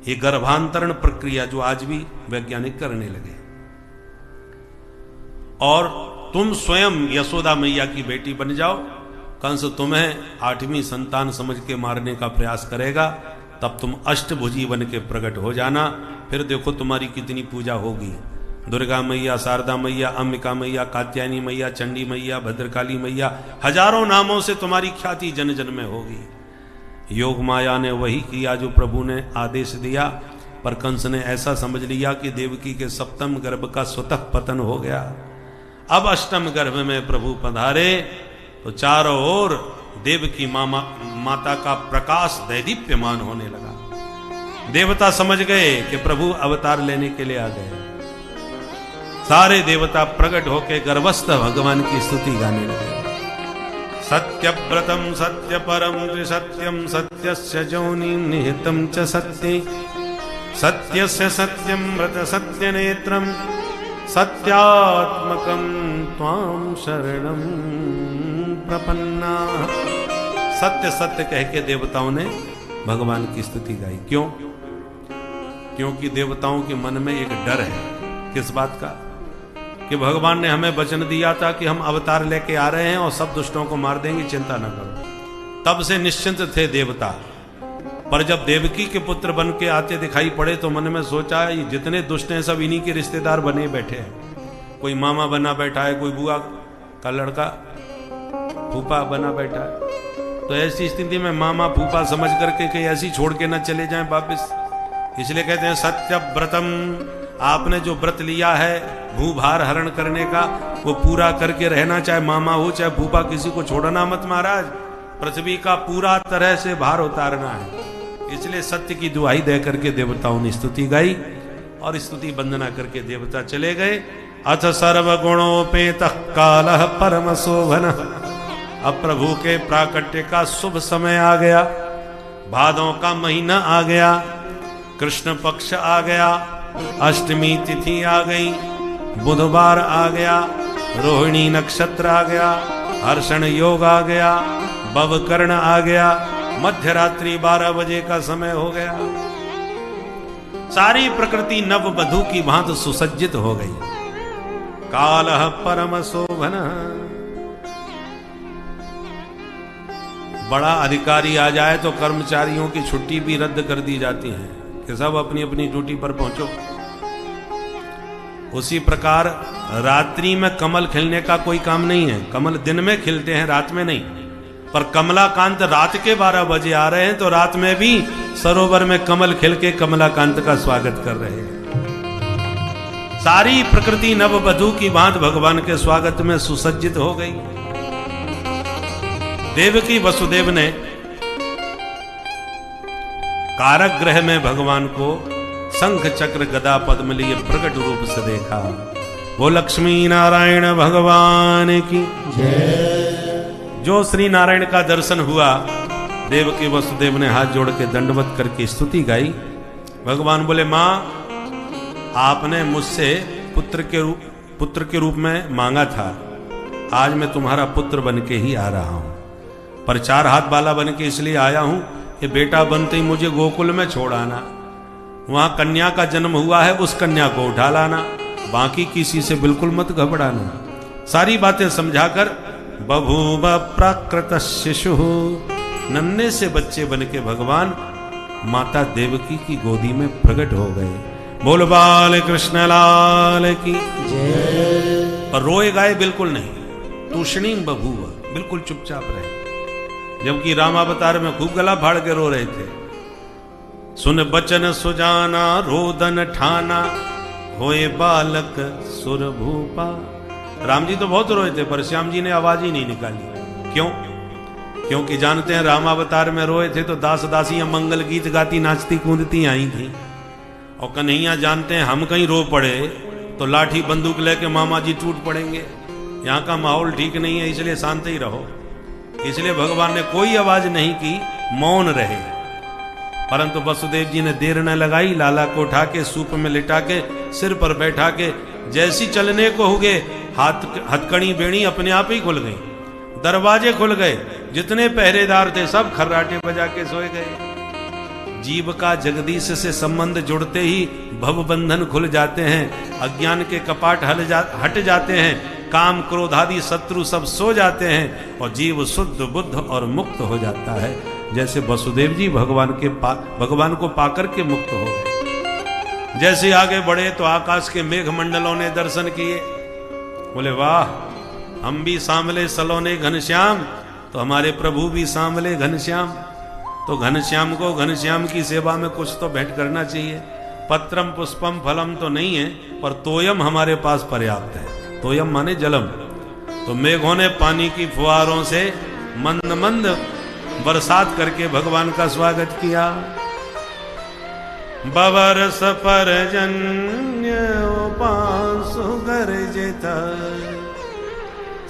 ये गर्भांतरण प्रक्रिया जो आज भी वैज्ञानिक करने लगे। और तुम स्वयं यशोदा मैया की बेटी बन जाओ। कंस तुम्हें 8वीं संतान समझ के मारने का प्रयास करेगा, तब तुम अष्टभुजी बन के प्रकट हो जाना। फिर देखो तुम्हारी कितनी पूजा होगी। दुर्गा मैया, शारदा मैया, अंबिका मैया, कात्यायनी मैया, चंडी मैया, भद्रकाली मैया, हजारों नामों से तुम्हारी ख्याति जन जन में होगी। योग माया ने वही किया जो प्रभु ने आदेश दिया, पर कंस ने ऐसा समझ लिया कि देवकी के 7वें गर्भ का स्वतः पतन हो गया। अब 8वें गर्भ में प्रभु पधारे तो चारों ओर देवकी माता का प्रकाश दैदीप्यमान होने लगा। देवता समझ गए कि प्रभु अवतार लेने के लिए आ गए। सारे देवता प्रकट होकर गर्भस्थ भगवान की स्तुति गाने लगे। सत्यव्रतम सत्य परम सत्यम सत्यस्य जोनि निहितम च सत्ये सत्यस्य सत्यम व्रत सत्य नेत्रम सत्यात्मकम त्वाम शरणम प्रपन्ना। सत्य सत्य कह के देवताओं ने भगवान की स्तुति गाई। क्यों? क्योंकि देवताओं के मन में एक डर है। किस बात का? कि भगवान ने हमें वचन दिया था कि हम अवतार लेके आ रहे हैं और सब दुष्टों को मार देंगे, चिंता न करो। तब से निश्चिंत थे देवता। पर जब देवकी के पुत्र बन के आते दिखाई पड़े तो मन में सोचा ये जितने दुष्ट हैं सब इन्हीं के रिश्तेदार बने बैठे हैं। कोई मामा बना बैठा है, कोई बुआ का लड़का फूफा बना बैठा है। तो ऐसी स्थिति में मामा फूफा समझ करके कहीं ऐसी छोड़ के न चले जाएं वापिस। इसलिए कहते हैं सत्य व्रतम, आपने जो व्रत लिया है भूभार हरण करने का वो पूरा करके रहना, चाहे मामा हो चाहे फूफा, किसी को छोड़ना मत महाराज। पृथ्वी का पूरा तरह से भार उतारना है। इसलिए सत्य की दुहाई दे करके देवताओं ने स्तुति गाई और स्तुति वंदना करके देवता चले गए। अथ सर्वगुणोपेत कालः परम शोभन। अब प्रभु के प्राकट्य का शुभ समय आ गया। भादों का महीना आ गया, कृष्ण पक्ष आ गया, अष्टमी तिथि आ गई, बुधवार आ गया, रोहिणी नक्षत्र आ गया, हर्षण योग आ गया, बवकर्ण आ गया, मध्य रात्रि 12 बजे का समय हो गया। सारी प्रकृति नव वधू की भांति सुसज्जित हो गई। कालः परम शोभन। बड़ा अधिकारी आ जाए तो कर्मचारियों की छुट्टी भी रद्द कर दी जाती है कि सब अपनी अपनी ड्यूटी पर पहुंचो। उसी प्रकार रात्रि में कमल खिलने का कोई काम नहीं है। कमल दिन में खिलते हैं, रात में नहीं। पर कमलाकांत रात के 12 बजे आ रहे हैं तो रात में भी सरोवर में कमल खिल के कमलाकांत का स्वागत कर रहे हैं। सारी प्रकृति नववधू की भांत भगवान के स्वागत में सुसज्जित हो गई। देवकी वसुदेव ने कारागृह में भगवान को शंख चक्र गदा पद्म लिए प्रकट रूप से देखा। वो लक्ष्मी नारायण भगवान की जय। जो श्री नारायण का दर्शन हुआ, देवकी वसुदेव ने हाथ जोड़ के दंडवत करके स्तुति गाई। भगवान बोले, मां, आपने मुझसे पुत्र के रूप में मांगा था, आज मैं तुम्हारा पुत्र बन के ही आ रहा हूं। पर 4 हाथ वाला बन के इसलिए आया हूं कि बेटा बनते ही मुझे गोकुल में छोड़ आना, वहां कन्या का जन्म हुआ है, उस कन्या को उठा लाना, बाकी किसी से बिल्कुल मत घबराना। सारी बातें समझाकर बभूव प्राकृत शिशु, नन्हे से बच्चे बन के भगवान माता देवकी की गोदी में प्रकट हो गए। बोल बाल कृष्ण लाल की जय। पर रोए गाए बिल्कुल नहीं, तूष्णीम बभूव, बिल्कुल चुपचाप रहे, जबकि रामावतार में खूब गला फाड़ के रो रहे थे। सुन बचन सुजाना रोदन ठाना, होए बालक सुर भूपा। राम जी तो बहुत रोए थे, पर श्याम जी ने आवाज ही नहीं निकाली। क्यों? क्योंकि जानते हैं रामावतार में रोए थे तो दास दासियां मंगल गीत गाती नाचती कूदती आई थी, और कन्हैया जानते हैं हम कहीं रो पड़े तो लाठी बंदूक लेके मामा जी टूट पड़ेंगे। यहाँ का माहौल ठीक नहीं है, इसलिए शांत ही रहो। इसलिए भगवान ने कोई आवाज नहीं की, मौन रहे। परंतु वसुदेव जी ने देर न लगाई, लाला को उठा के सूप में लिटा के सिर पर बैठा के जैसी चलने को हो गए, हथकड़ी बेड़ी अपने आप ही खुल गई, दरवाजे खुल गए, जितने पहरेदार थे सब खर्राटे बजा के सोए गए। जीव का जगदीश से संबंध जुड़ते ही भव बंधन खुल जाते हैं, अज्ञान के कपाट हट जाते हैं, काम क्रोध आदि शत्रु सब सो जाते हैं और जीव शुद्ध बुद्ध और मुक्त हो जाता है। जैसे वसुदेव जी भगवान को पाकर के मुक्त हो गए। जैसे आगे बढ़े तो आकाश के मेघ मंडलों ने दर्शन किए। बोले, वाह, हम भी सांवले सलोने घनश्याम, तो हमारे प्रभु भी सांवले घनश्याम। तो घनश्याम को घनश्याम की सेवा में कुछ तो भेंट करना चाहिए। पत्रम पुष्पम फलम तो नहीं है, पर तोयम हमारे पास पर्याप्त है। तोयम माने जलम। तो मेघों ने पानी की फुहारों से मंद मंद बरसात करके भगवान का स्वागत किया। बबरस परजन्य उपासु गर्जित,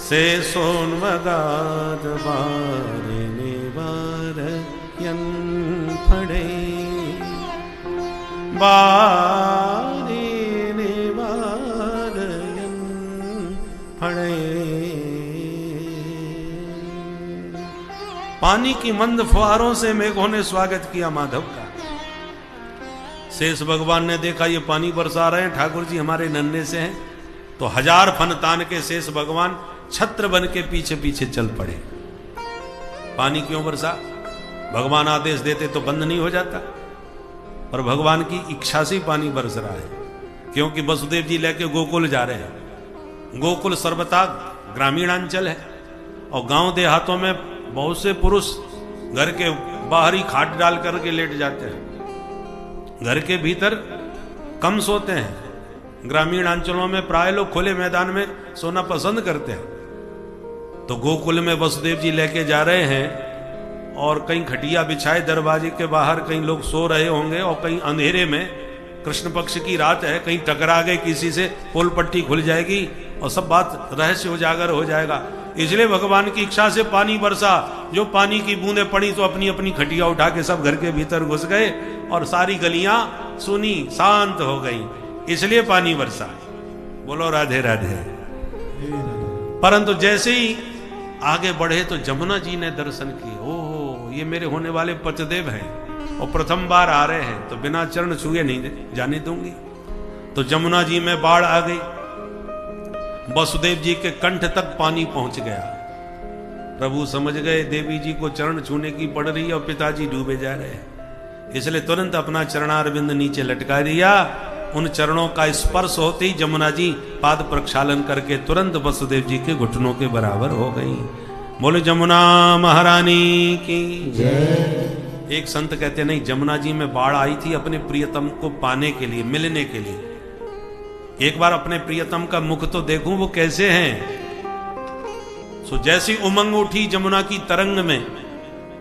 से सोनवगाद बारिने बारयन फड़े, बारिने बारयन फड़े। पानी की मंद फुहारों से मेघों ने स्वागत किया माधव का। शेष भगवान ने देखा ये पानी बरसा रहे हैं, ठाकुर जी हमारे नन्हे से हैं, तो 1000 फन तान के शेष भगवान छत्र बन के पीछे पीछे चल पड़े। पानी क्यों बरसा? भगवान आदेश देते तो बंद नहीं हो जाता, पर भगवान की इच्छा से पानी बरस रहा है, क्योंकि वसुदेव जी लेके गोकुल जा रहे हैं। गोकुल सर्वथा ग्रामीणांचल है, और गांव देहातों में बहुत से पुरुष घर के बाहर ही खाट डाल करके लेट जाते हैं, घर के भीतर कम सोते हैं। ग्रामीण अंचलों में प्राय लोग खुले मैदान में सोना पसंद करते हैं। तो गोकुल में वसुदेव जी लेके जा रहे हैं, और कहीं खटिया बिछाए दरवाजे के बाहर, कहीं लोग सो रहे होंगे, और कहीं अंधेरे में कृष्ण पक्ष की रात है, कहीं टकरा गए किसी से, पोल पट्टी खुल जाएगी और सब बात रहस्य उजागर हो जाएगा। इसलिए भगवान की इच्छा से पानी बरसा। जो पानी की बूंदें पड़ी तो अपनी अपनी खटिया उठा के सब घर के भीतर घुस गए, और सारी गलियां सुनी शांत हो गई, इसलिए पानी बरसा। बोलो राधे राधे। परंतु जैसे ही आगे बढ़े तो जमुना जी ने दर्शन किए। ओह, ये मेरे होने वाले पतिदेव हैं और प्रथम बार आ रहे हैं, तो बिना चरण छुए नहीं जाने दूंगी। तो जमुना जी में बाढ़ आ गई, वसुदेव जी के कंठ तक पानी पहुंच गया। प्रभु समझ गए देवी जी को चरण छूने की पड़ रही है और पिताजी डूबे जा रहे हैं, इसलिए तुरंत अपना चरणारविंद नीचे लटका दिया। उन चरणों का स्पर्श होते ही जमुना जी पाद प्रक्षालन करके तुरंत वसुदेव जी के घुटनों के बराबर हो गई। बोले जमुना महारानी की जय। एक संत कहते नहीं, जमुना जी में बाढ़ आई थी अपने प्रियतम को पाने के लिए, मिलने के लिए, एक बार अपने प्रियतम का मुख तो देखूं वो कैसे हैं। सो जैसी उमंग उठी जमुना की तरंग में,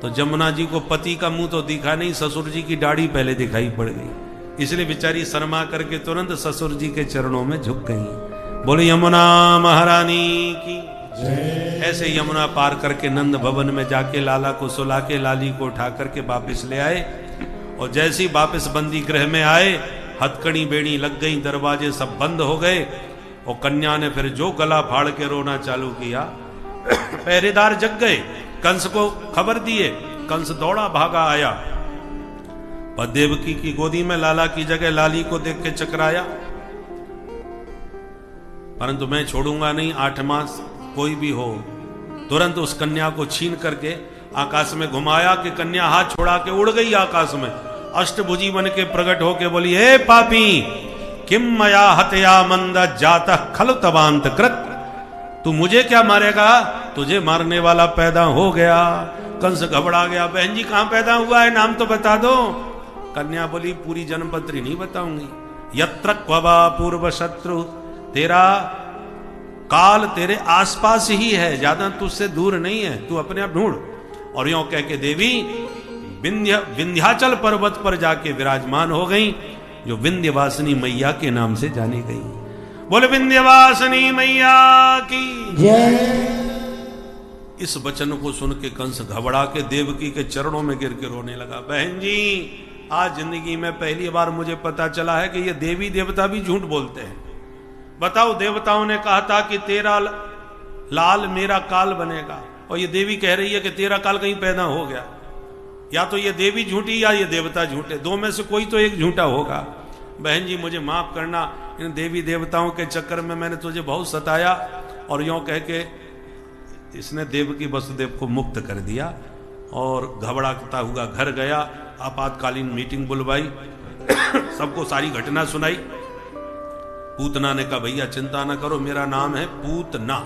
तो जमुना जी को पति का मुंह तो दिखा नहीं, ससुर जी की दाढ़ी पहले दिखाई पड़ गई। इसलिए बेचारी शर्मा करके तुरंत ससुर जी के चरणों में झुक गई। बोले यमुना महारानी की। ऐसे यमुना पार करके नंद भवन में जाके लाला को सुला के लाली को उठा करके वापिस ले आए। और जैसे ही वापिस बंदी गृह में आए, हथकड़ी बेड़ी लग गई, दरवाजे सब बंद हो गए। और कन्या ने फिर जो गला फाड़ के रोना चालू किया। पहरेदार जग गए, कंस को खबर दिए। कंस दौड़ा भागा आया, पर देवकी की गोदी में लाला की जगह लाली को देख के चकराया। परंतु मैं छोड़ूंगा नहीं, 8 मास कोई भी हो। तुरंत उस कन्या को छीन करके आकाश में घुमाया कि कन्या हाथ छोड़ा के उड़ गई आकाश में। अष्टभुजी बन के प्रकट होके बोली, हे पापी, किम मया हत्या मंद जाता खल तवांत कृत। तू मुझे क्या मारेगा, तुझे मारने वाला पैदा हो गया। कंस घबरा गया, बहन जी कहां पैदा हुआ है, नाम तो बता दो। कन्या बोली, पूरी जन्मपत्री नहीं बताऊंगी। यत्र क्ववा पूर्व शत्रु, तेरा काल तेरे आसपास ही है, ज्यादा तुझसे दूर नहीं है, तू अपने आप ढूंढ। और यों कह के देवी विंध्याचल पर्वत पर जाके विराजमान हो गई, जो विंध्यवासिनी मैया के नाम से जानी गई। बोले विंध्यवासिनी मैया की जय। इस वचन को सुन के कंस घबरा के देवकी के चरणों में गिर के रोने लगा। बहन जी, आज जिंदगी में पहली बार मुझे पता चला है कि ये देवी देवता भी झूठ बोलते हैं। बताओ, देवताओं ने कहा था कि तेरा लाल मेरा काल बनेगा, और ये देवी कह रही है कि तेरा काल कहीं पैदा हो गया। या तो ये देवी झूठी या ये देवता झूठे, दो में से कोई तो एक झूठा होगा। बहन जी मुझे माफ करना, इन देवी देवताओं के चक्कर में मैंने तुझे बहुत सताया। और यों कह के इसने देवकी वसुदेव को मुक्त कर दिया और घबराता हुआ घर गया। आपातकालीन मीटिंग बुलवाई, सबको सारी घटना सुनाई। पूतना ने कहा, भैया चिंता ना करो, मेरा नाम है पूतना,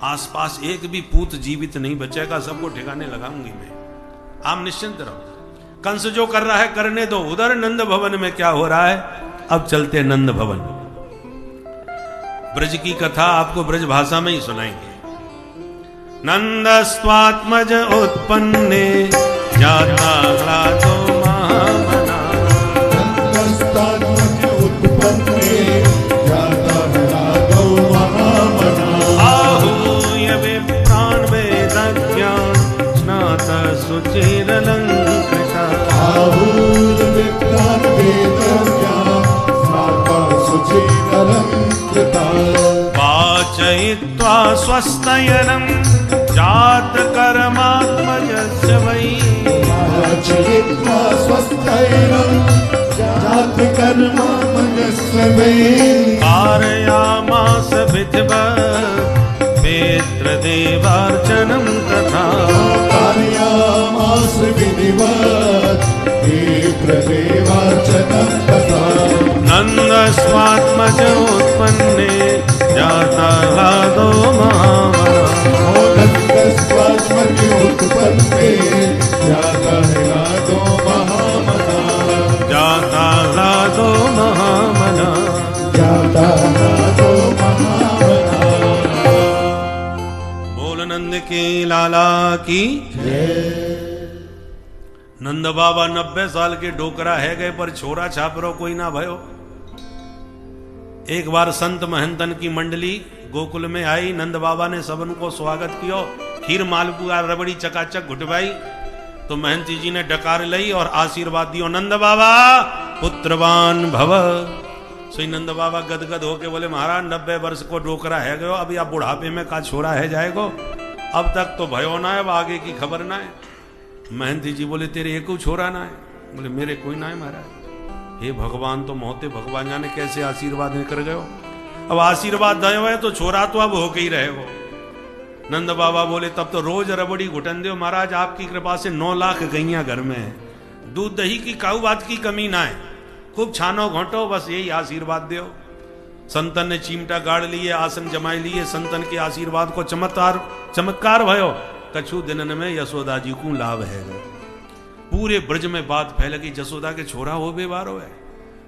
आसपास एक भी पूत जीवित नहीं बचेगा, सबको ठिकाने लगाऊंगी मैं, आप निश्चिंत रहो। कंस जो कर रहा है करने दो। उधर नंद भवन में क्या हो रहा है, अब चलते नंद भवन। ब्रज की कथा आपको ब्रज भाषा में ही सुनाएंगे। नंदस्त्वात्मज उत्पन्ने जाता ह्लादो महामना। नंदस्त्वात्मज उत्पन्ने जाता ह्लादो महामना। आहूय विप्रान् वेदज्ञान् स्नाता शुचिरलङ्कृता। आहूय विप्रान् वेदज्ञान् स्नाता शुचिरलङ्कृता। वाचयित्वा स्वस्तयनं जातकर्मात्मजस्य वै। वाचयित्वा स्वस्तयनं जातकर्मात्मजस्य वै। कारयामास विधिवत् पितृदेवार्चनं तथा। कारयामास विधिवत् पितृदेवार्चनं तथा। नन्दस्वात्मज उत्पन्ने जाता ह्लादो महामना। नंदस्वात्मज उत्पन्ने जाता ह्लादो महामना। जाता ह्लादो महामना। जाता ह्लादो महामना। बोल नंद के लाला की। नंद बाबा 90 साल के डोकरा है गए, पर छोरा छापरो कोई ना भयो। एक बार संत महंतन की मंडली गोकुल में आई। नंद बाबा ने सबन को स्वागत किया, खीर मालपुआ रबड़ी चकाचक घुटवाई। तो महंती जी ने डकार लई और आशीर्वाद दियो, नंद बाबा पुत्रवान भव। सही नंद बाबा गदगद होके बोले, महाराज 90 वर्ष को डोकरा है गयो, अभी आप बुढ़ापे में का छोरा है जाएगो, अब तक तो भयो ना है, अब आगे की खबर ना है। महंती जी बोले, तेरे एक छोरा ना है? बोले, मेरे कोई ना है महाराज। हे भगवान, तो मोहते भगवान जाने कैसे आशीर्वाद कर गयो। अब आशीर्वाद दयो है तो छोरा तो अब होके ही रहे वो। नंद बाबा बोले, तब तो रोज रबड़ी घुटन दो महाराज, आपकी कृपा से 9 लाख गैया घर में है, दूध दही की काऊ बात की कमी ना है, खूब छानो घोटो, बस यही आशीर्वाद दो। संतन ने चिमटा गाड़ लिए, आसन जमाई लिए, संतन के आशीर्वाद को चमत्कार भयो। कछु दिनन में यशोदा जी को लाभ है। पूरे ब्रज में बात फैल गई, जसोदा के छोरा हो बेवारो है।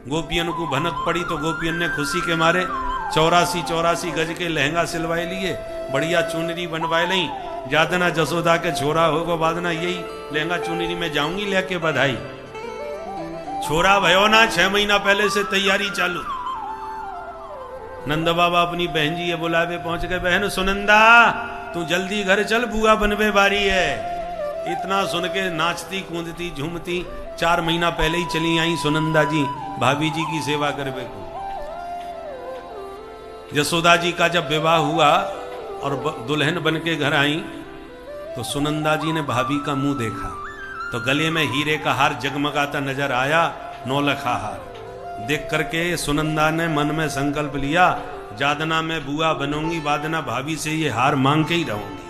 गोपियन को भनक पड़ी तो गोपियन ने खुशी के मारे 84 गज के लहंगा सिलवाए लिए, बढ़िया चुनरी बनवाए ली। जादना जसोदा के छोरा होगो बादना यही लहंगा चुनरी में जाऊंगी लेके बधाई। छोरा भयो ना 6 महीना पहले से तैयारी चालू। नंद बाबा अपनी बहन जी ये बुलावे पहुंच गए, बहन सुनंदा तू जल्दी घर चल, बुआ बनवे बारी है। इतना सुन के नाचती कूदती झूमती 4 महीना पहले ही चली आई सुनंदा जी भाभी जी की सेवा करवे को। यशोदा जी का जब विवाह हुआ और दुल्हन बन के घर आई तो सुनंदा जी ने भाभी का मुंह देखा तो गले में हीरे का हार जगमगाता नजर आया, 9 लखा हार देख करके सुनंदा ने मन में संकल्प लिया, जादना में बुआ बनूंगी, बादना भाभी से ये हार मांग के ही रहूंगी।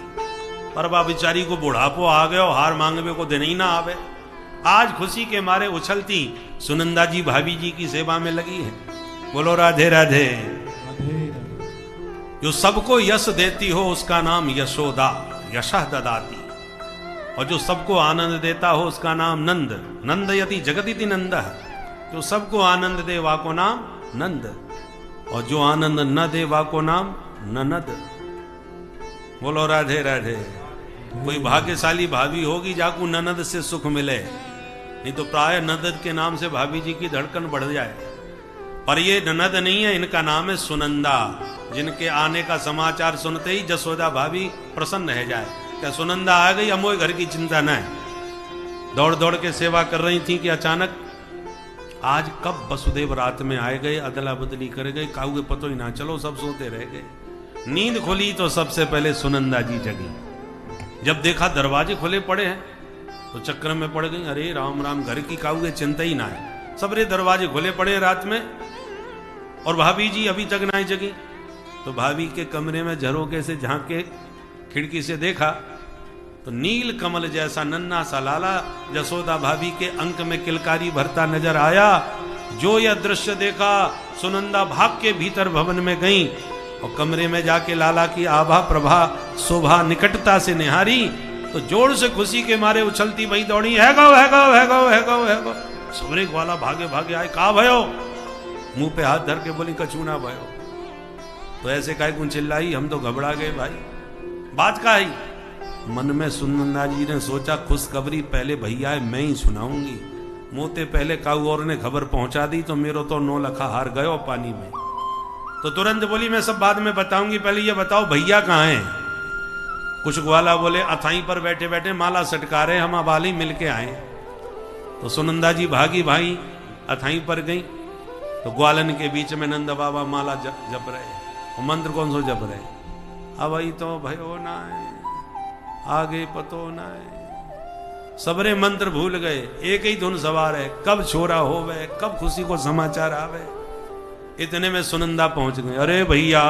पर बा बेचारी को बुढ़ापो आ गयो, हार मांगवे को दिन ही ना आवे। आज खुशी के मारे उछलती सुनंदा जी भाभी जी की सेवा में लगी है। बोलो राधे राधे। जो सबको यश देती हो उसका नाम यशोदा, यशः ददाती। और जो सबको आनंद देता हो उसका नाम नंद, नंदयति जगदिति नंदः। जो सबको आनंद दे वा को नाम नंद, और जो आनंद न दे वा को नाम ननद। बोलो राधे राधे। कोई भाग्यशाली भाभी होगी जाकू ननद से सुख मिले, नहीं तो प्राय ननद के नाम से भाभी जी की धड़कन बढ़ जाए। पर ये ननद नहीं है, इनका नाम है सुनंदा, जिनके आने का समाचार सुनते ही जसोदा भाभी प्रसन्न रह जाए। क्या सुनंदा आ गई, अमोय घर की चिंता न है। दौड़ दौड़ के सेवा कर रही थी कि अचानक आज कब वसुदेव रात में आए गए, अदला बदली कर गए, काहुए पतो ही ना चलो, सब सोते रह गए। नींद खुली तो सबसे पहले सुनंदा जी जगी। जब देखा दरवाजे खुले पड़े हैं तो चक्कर में पड़ गई, अरे राम राम, घर की काहुए चिंता ही ना है, सबरे दरवाजे खुले पड़े हैं रात में और भाभी जी अभी तक ना जगी। तो भाभी के कमरे में झरोके से झांक के खिड़की से देखा तो नील कमल जैसा नन्ना सा लाला जसोदा भाभी के अंक में किलकारी भरता नजर आया। जो यह दृश्य देखा सुनंदा भाग के भीतर भवन में गई और कमरे में जाके लाला की आभा प्रभा शोभा निकटता से निहारी तो जोर से खुशी के मारे उछलती वही दौड़ी, है गो है गो है गो है गो है गो। सबरे ग्वाला भागे भागे आए, कहा भयो, मुंह पे हाथ धर के बोली कचूना भयो। तो ऐसे काहे कौन चिल्लाई, हम तो घबरा गए भाई, बात का ही। मन में सुनंदा जी ने सोचा खुशखबरी पहले भैया है मैं ही सुनाऊंगी। मोते पहले काऊ और ने खबर पहुंचा दी तो मेरो तो 9 लखा हार गयो पानी में। तो तुरंत बोली मैं सब बाद में बताऊंगी, पहले ये बताओ भैया कहाँ हैं। कुछ ग्वाला बोले अथाई पर बैठे बैठे माला सटका रहे, हम अबाली मिल के आए। तो सुनंदा जी भागी भाई अथाई पर गई तो ग्वालन के बीच में नंद बाबा माला जप रहे। मंत्र कौन सो जप रहे, अब तो भयो ना है, आगे पतो ना है। सबरे मंत्र भूल गए, एक ही धुन सवार है, कब छोरा होवे, कब खुशी को समाचार आवे। इतने में सुनंदा पहुंच गई, अरे भैया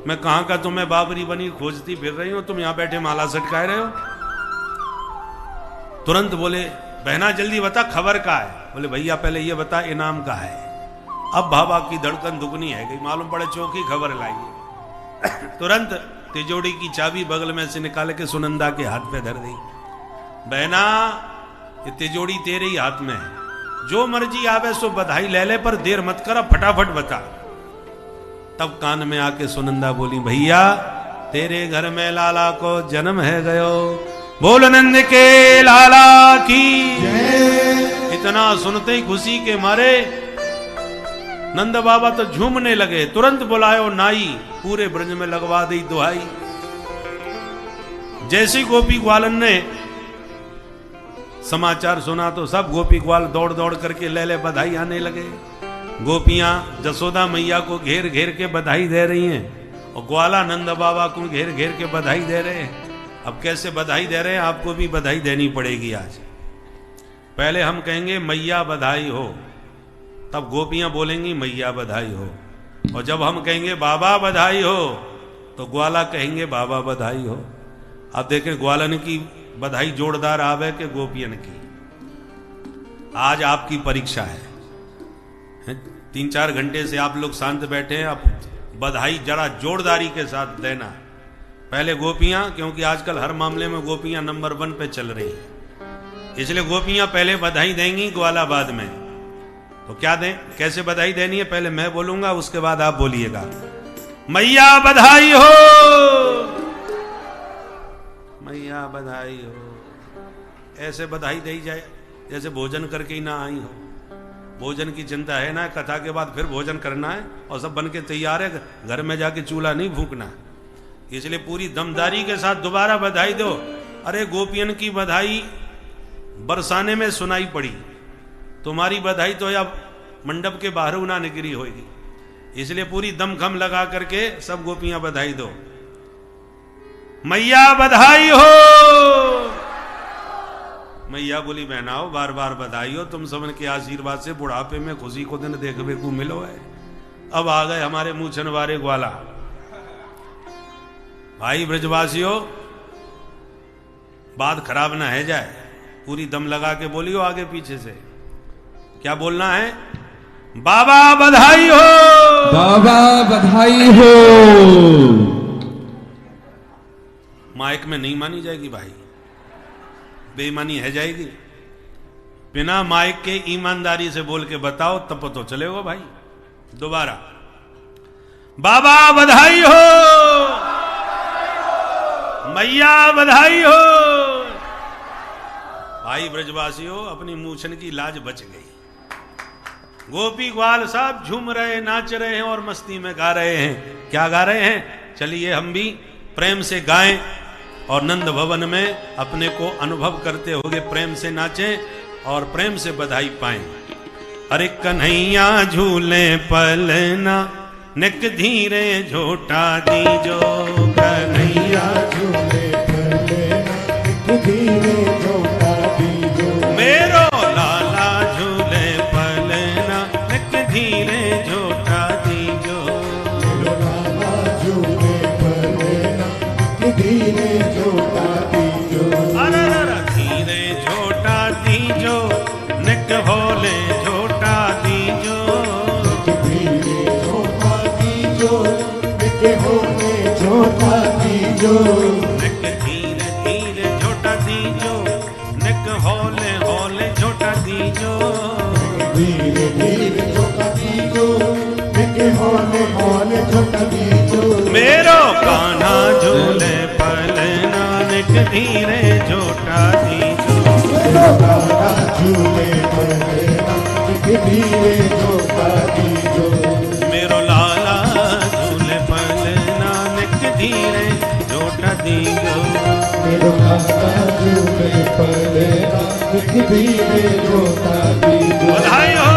मैं कहां का तुम्हें बाबरी बनी खोजती फिर रही हूं, तुम यहां बैठे माला सटकाए रहे हो। तुरंत बोले बहना जल्दी बता खबर का है। बोले भैया पहले ये बता इनाम का है। अब बाबा की धड़कन दुगनी है गई, मालूम पड़े चौकी खबर लाइए। तुरंत तिजोड़ी की चाबी बगल में से निकाल के सुनंदा के हाथ पे धर दी, बहना ये तिजोड़ी तेरे ही हाथ में है, जो मर्जी आवे सो बधाई ले ले, पर देर मत कर, फटाफट बता। तब कान में आके सुनंदा बोली भैया तेरे घर में लाला को जन्म है गयो, बोल नंद के लाला की। इतना सुनते ही खुशी के मारे नंद बाबा तो झूमने लगे। तुरंत बुलायो नाई, पूरे ब्रज में लगवा दी दुहाई। जैसी गोपी ग्वालन ने समाचार सुना तो सब गोपी ग्वाल दौड़ दौड़ करके ले ले बधाई आने लगे। गोपियां जसोदा मैया को घेर घेर के बधाई दे रही हैं और ग्वाला नंद बाबा को घेर घेर के बधाई दे रहे हैं। अब कैसे बधाई दे रहे हैं, आपको भी बधाई देनी पड़ेगी आज। पहले हम कहेंगे मैया बधाई हो, तब गोपियां बोलेंगी मैया बधाई हो, और जब हम कहेंगे बाबा बधाई हो तो ग्वाला कहेंगे बाबा बधाई हो। अब देखें ग्वालन की बधाई जोरदार आवे के गोपियन की। आज आपकी परीक्षा है, 3-4 घंटे से आप लोग शांत बैठे हैं, आप बधाई जरा जोरदारी के साथ देना। पहले गोपियां, क्योंकि आजकल हर मामले में गोपियां नंबर 1 पे चल रही हैं, इसलिए गोपियां पहले बधाई देंगी, ग्वाला बाद में। तो क्या दें, कैसे बधाई देनी है? पहले मैं बोलूंगा, उसके बाद आप बोलिएगा। मैया बधाई हो, मैया बधाई हो। ऐसे बधाई दी जाए जैसे भोजन करके ही ना आई हो। भोजन की चिंता है ना, कथा के बाद फिर भोजन करना है और सब बन के तैयार है, घर में जाके चूल्हा नहीं फूकना है। इसलिए पूरी दमदारी के साथ दोबारा बधाई दो। अरे गोपियन की बधाई बरसाने में सुनाई पड़ी, तुम्हारी बधाई तो अब मंडप के बाहर ना निकली होगी। इसलिए पूरी दमखम लगा करके सब गोपियां बधाई दो। मैया बधाई हो। मैया बोली बहनाओ बार बार बधाई हो, तुम सबन के आशीर्वाद से बुढ़ापे में खुशी को दिन देखने को मिलो है। अब आ गए हमारे मूछन वारे ग्वाला। भाई ब्रजवासियों, बात खराब ना है जाए, पूरी दम लगा के बोलियो आगे पीछे से। क्या बोलना है? बाबा बधाई हो, बाबा बधाई हो। माइक में नहीं मानी जाएगी भाई, बेईमानी है जाएगी। बिना माइक के ईमानदारी से बोल के बताओ तब तो चलेगा भाई। दोबारा बाबा बधाई हो, मैया बधाई हो। भाई ब्रजवासियों, अपनी मूछन की लाज बच गई। गोपी ग्वाल साहब झूम रहे, नाच रहे हैं और मस्ती में गा रहे हैं। क्या गा रहे हैं? चलिए हम भी प्रेम से गाएं और नंद भवन में अपने को अनुभव करते हुए प्रेम से नाचें और प्रेम से बधाई पाएं। अरे कन्हैया झूले पलना, निक धीरे झोटा दीजो। कन्हैया झूले पलना, निक धीरे झोटा दीजो। मेरो लाला झूले पलना, निक धीरे झोटा दीजो। मेरो लाला झूले पलना, निक धीरे झोटा दीजो। अरे धीरे झोटा दीजो, निक होले झोटा दीजो। धीरे झोटा दीजो, निक होले झोटा दीजो। निक धीरे धीरे झोटा दीजो, निक होले होले झोटा दीजो। धीरे धीरे झोटा दीजो, निक होले होले झोटा दीजो। मेरो कान्हा झूले पलना, निक धीरे झोटा दीजो। मेरो लाला झूले पलना, निक धीरे झोटा दीजो। मेरो लाला झूले पलना, निक धीरे झोटा दीजो। मेरो लाला झूले पलना, निक धीरे झोटा दीजो। बधाई हो।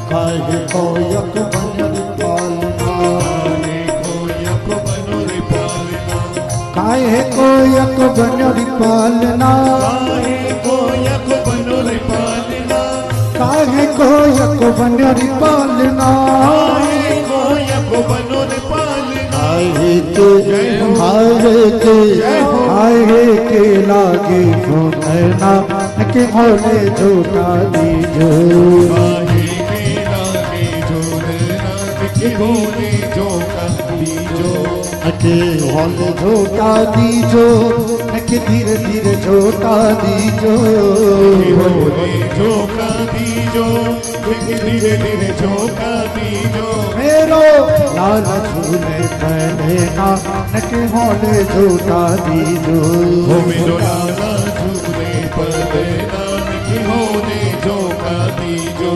काहे कोयक बनरि पालना, काहे कोयक बनरि पालना। काहे कोयक बनरि पालना, काहे कोयक बनरि पालना। काहे कोयक बनरि पालना। आए के लागे सुनना, के मोले झूठा दीजो। के होले झोटा दीजो, के धीरे धीरे झोटा दीजो। होले झोटा दीजो, के धीरे धीरे झोटा दीजो। मेरो लाला झूले पलना, के होले झोटा दीजो। मेरो लाला झूले पलना, के होले झोटा दीजो।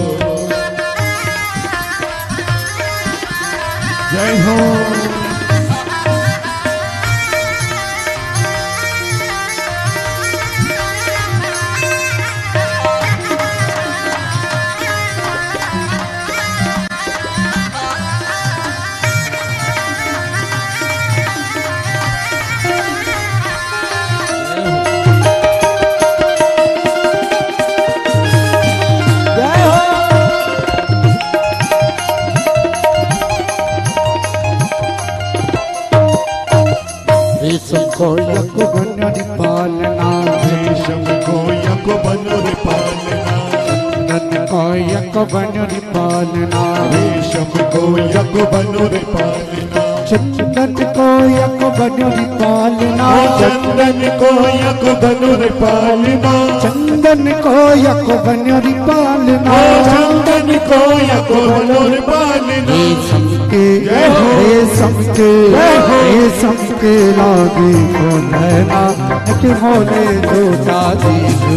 जय हो। रेशम को यक बनरी पालना, रेशम को यक बनरी पालना, चंदन को यक बनरी पालना, रेशम को यक बनरी पालना, चंदन को यक बनरी पालना, चंदन को यक बनरी पालना, चंदन को यक बनरी पालना, चंदन को यक बनरी पालना, रेशम के लागे को नैना के होले जोटा दीजो,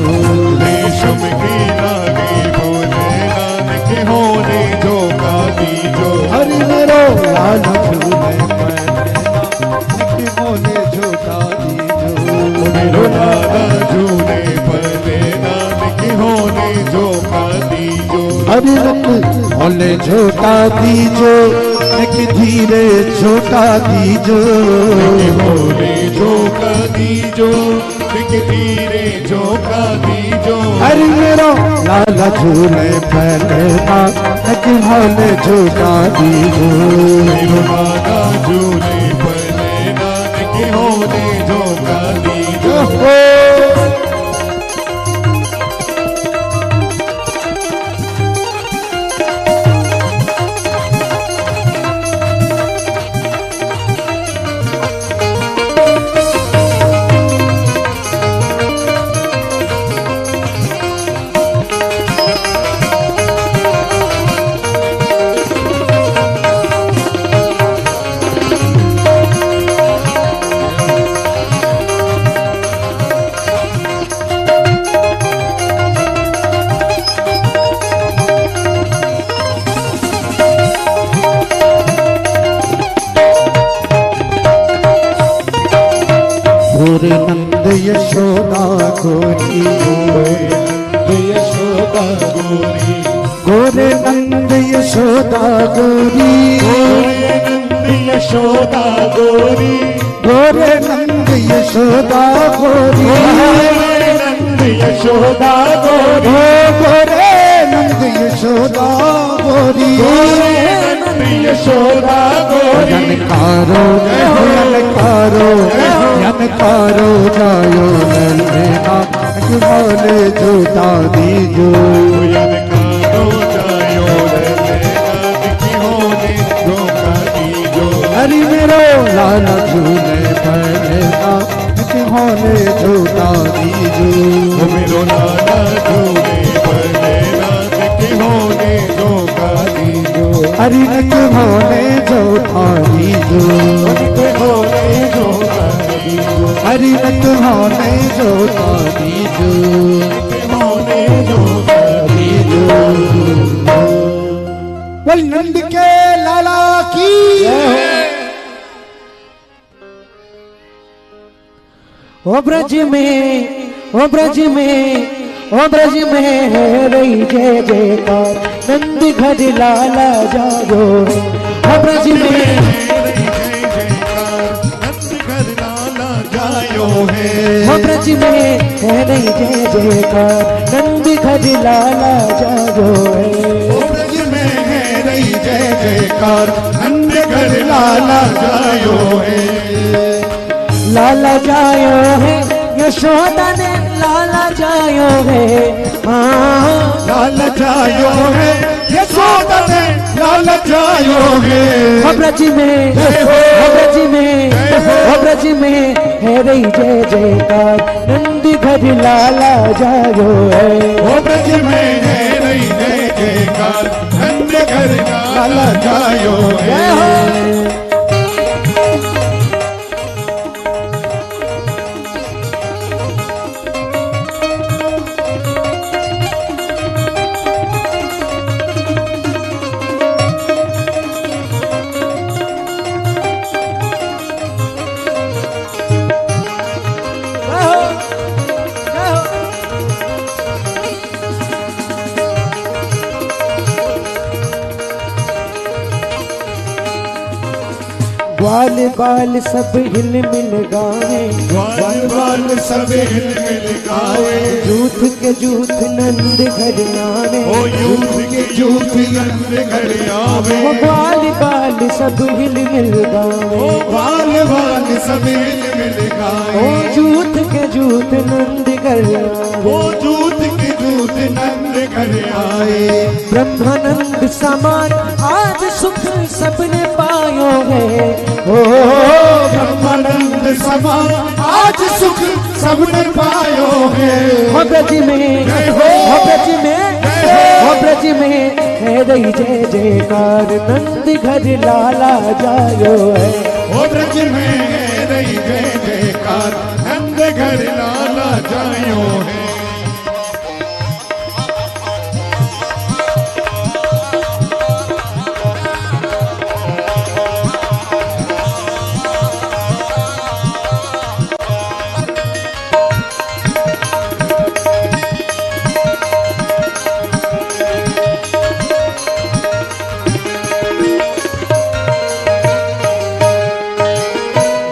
रेशम की लागे बोले नानक होने जो का दीजो, हरि मेरो लाल झूले के होले जोटा दीजो, मेरो लाला झूले पर नानक होने जो का दीजो, हरि रंग होले जोटा दीजो, कि धीरे छोटा दीजो, होले जो का दीजो, धीरे जो का दीजो, हरि मेरो लाला झूले पहलेना कि होले झूठा दीजो, मेरो लाला झूले पर नानक होने जो का दीजो, गोरे नंद यशोदा गोरी, यशोदा गोरी, गोरे नंद यशोदा गोरी, गोरे नंद यशोदा गोरी, गोरे नंद यशोदा गोरी, गोरे नंद यशोदा गोरी, गोरे नंद यशोदा गोरी, गोरे नंद यशोदा गोरी, यनकारो यनकारो यनकारो जायो ललना कि होले झूठा दीजो, यनकारो जायो ललना कि होले जो का दीजो, हरि मेरो लाला झूले पहलेना कि होले झूठा दीजो, मेरो लाला झूले पर नानक होने जो का दीजो, हरि नक होले झूठा दीजो, होने जो का दीजो, हरि नक होले झूठा दीजो, होने जो का दीजो, बोल नंद के लाला की ओ ब्रज में ओ ब्रज में ओ ब्रज में है रही जय जयकार, नंद घर लाला जागो, ओ ब्रज में ओ ब्रज में है रही जय जयकार, नंद घर लाला जागो ब्रज में है रही जय जयकार, नंद घर लाला जायो है, लाला जायो है यशोदा ने लाला जायो है, हाँ लाला जायो है यशोदा ने लाला जायो है, ओ ब्रज में ओ ब्रज में ओ ब्रज में है रही जय जयकार, नंद घर लाला जायो है, ओ ब्रज में है रही जय जयकार, नंद घर लाला जायो है, ग्वाल बाल सब हिल मिल गावे, ग्वाल बाल सब हिल मिल गावे, जूथ के जूथ नंद घर आवे, ओ यूथ के जूथ नंद घर आवे, वो ग्वाल बाल सब हिल मिल गावे, ओ ग्वाल बाल सब हिल मिल गावे, ओ जूथ के जूथ नंद घर आवे, ओ जूथ के जूथ नंद घर आए। ब्रह्मानंद समान आज सुख सबने पायो है, ओ ब्रह्मानंद समान आज सुख सबने पायो है। हो ब्रज में, हो ब्रज में, हो ब्रज में है रही जय जयकार, नंद घर लाला जायो है। ओ ब्रज में रही जय जयकार, नंद घर लाला जायो है।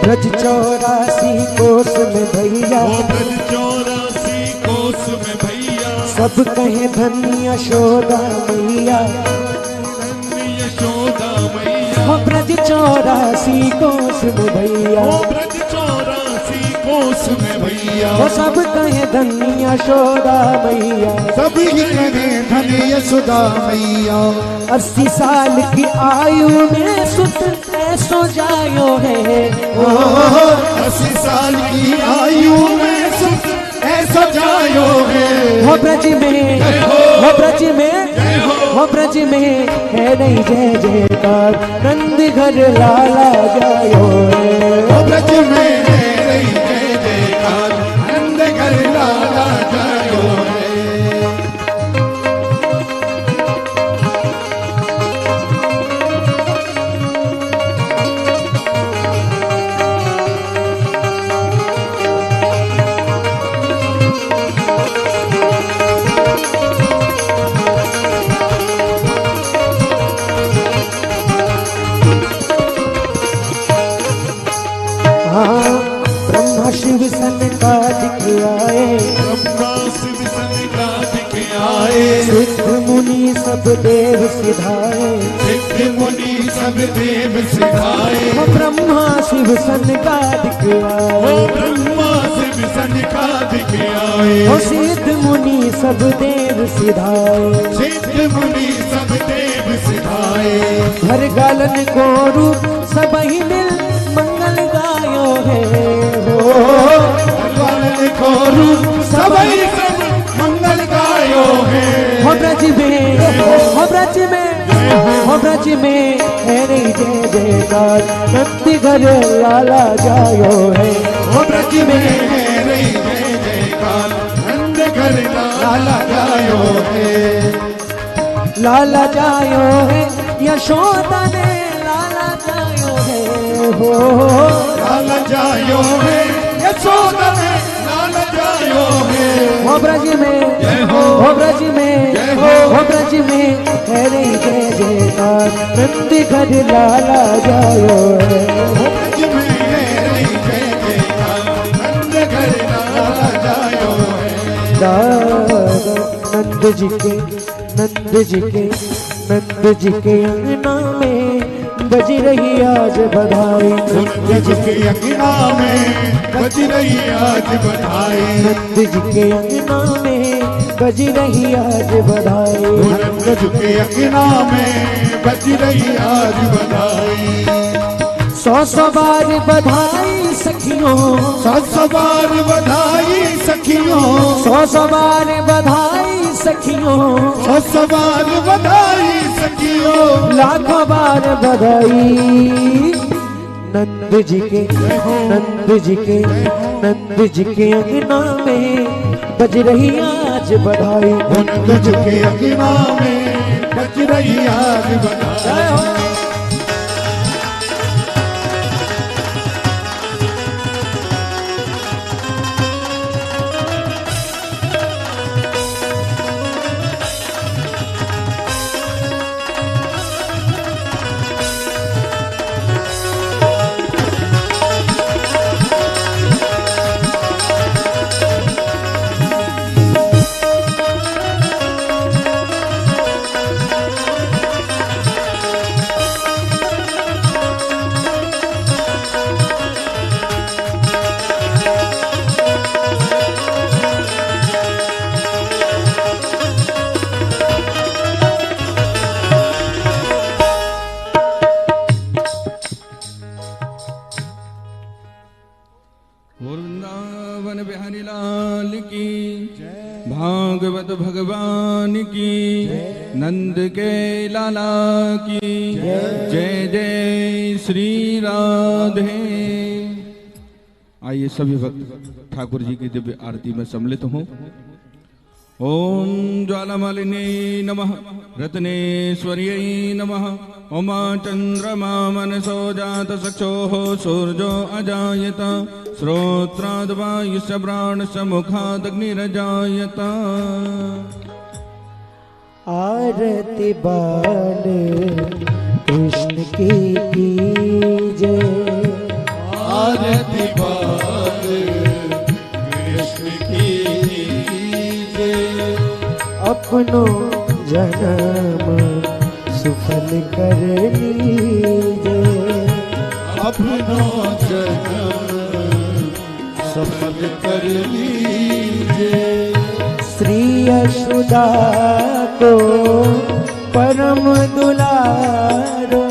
ब्रज 84 कोस में भैया, ओ ब्रज 84 कोस में भैया, सब कहे धन्य यशोदा मैया, यशोदा मैया, हो ब्रज 84 कोस में भैया, ओ ब्रज 84 कोस में भैया, वो सब कहे धन्य यशोदा मैया, सभी कहे धन यशोदा मैया। 80 साल की आयु में सुत ऐसो जायो है, ओ 80 साल की आयु में सुख ऐसा जायो है। हो ब्रज में, हो ब्रज में, हो ब्रज में है नहीं जय जयकार, नंद घर लाला जायो है। ओ ब्रज में रही जय जयकार, नंद घर लाला जायो है। हाँ ब्रह्मा शिव सनकादिक आए, ब्रह्मा शिव सनकादिक आए, सिद्ध मुनि सब देव सिधाए, सिद्ध मुनि सब देव सिधाए, हो ब्रह्मा शिव सनकादिक ओ आए, ब्रह्मा शिव सनकादिक आए, हो सिद्ध मुनि सब देव सिधाए, सिद्ध मुनि सब देव सिधाए, हर गालन को रूप सब ही मिल मंगल गायो है, हो भगवान को रूप सबई सब मंगल गायो है। हो ब्रज में, हो ब्रज में, हो ब्रज में है नहीं जय जयकार, नंद घर लाला जायो है। ओ ब्रज में रही जय जयकार, नंद घर लाला जायो है। लाला जायो है, यशोदा ने लाला जायो है, हो लाला जायो है, यशोदा ने लाला जायो है। हो ब्रज में, हो ब्रज में, हो ब्रज में है नहीं जय जयकार, नंद घर लाला जायो है। ओ ब्रज में रही जय जयकार, नंद घर लाला जायो है। दादा नंद जी के, नंद जी के, नंद जी के अंगना में बज रही आज बधाई, नंद जी के अंगना में बज रही आज बधाई, नंद जी के अंगना में बज रही आज बधाई, नंद जी के अंगना में बज रही आज बधाई। 100 बार बधाई सखियों, 100 बार बधाई सखियों, 100 बार बधाई सखियों, 100 बार बधाई सखियों, लाखों बार बधाई। नंद जी के, नंद जी के, नंद जी के अंगना में बज रही आज बधाई, नंद जी के अंगना में बज रही आज बधाई। भगवान की, नंद के लाला की जय जय श्री राधे। आइए सभी भक्त ठाकुर जी की दिव्य आरती में सम्मिलित हों। ओम ज्वालामालिनी नमः, रत्नेश्वर्यै नमः। उमा चंद्रमा मनसो जात चक्षुः सूर्यो अजायत, श्रोत्राद् वायुश्च प्राणश्च मुखादग्निरजायत। आरती बाल कृष्ण की जय, आरती बाल कृष्ण की जय। अपनो जन्म सुफल कर लीजे, अपनो जन्म सफल कर लीजे। श्री यशोदा को परम दुलारो,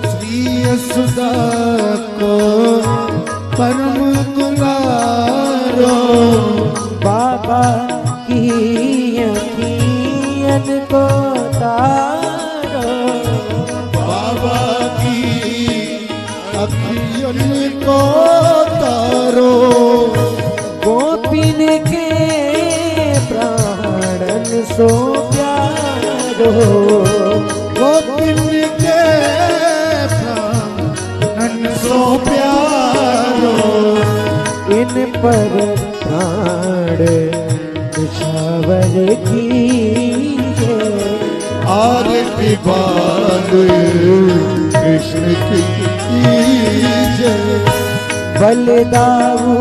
श्री यशोदा को परम दुलारो। बाबा की अखियन को तारो, बाबा की अखियन को तारो। गोपिन के प्राणन सो प्यारो, गोपिन के प्राणन सो प्यारो। इन पर प्राण निछावर कीजे, आरती बाल कृष्ण की जय। बलदाऊ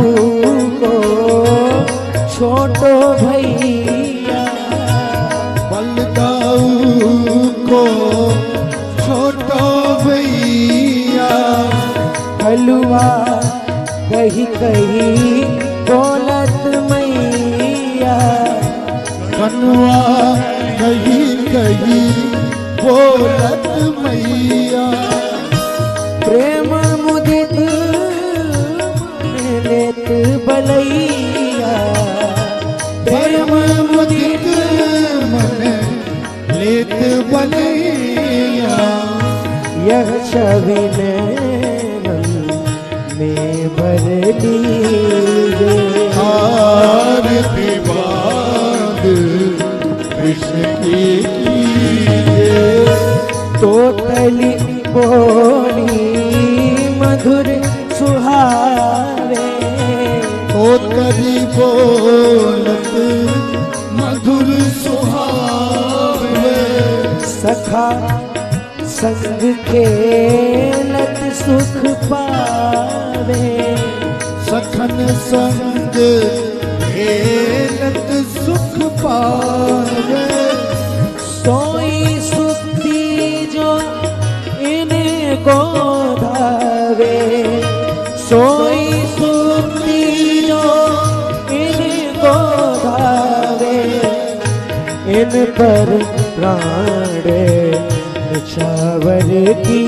को छोटो भैया, बलदाऊ को छोटो भैया। हलवा कही कही बोलत मैया, कनुआ कही कही बोलत मैया। प्रेम मुदित लेत बलैया, प्रेम मुदित मन लेत बलैया। यह छवि नैनन में भर लीजे। आरती बाल कृष्ण की जय। तोतली बोली मधुर सुहावे, तोतली बोलत मधुर सुहावे। सखा संग खेलत सुख पावे, सखन संग खेलत सुख पावे। सोई सुखी जो इनको धावे, सोई सुखी जो इनको धावे। इन पर प्राण निछावर की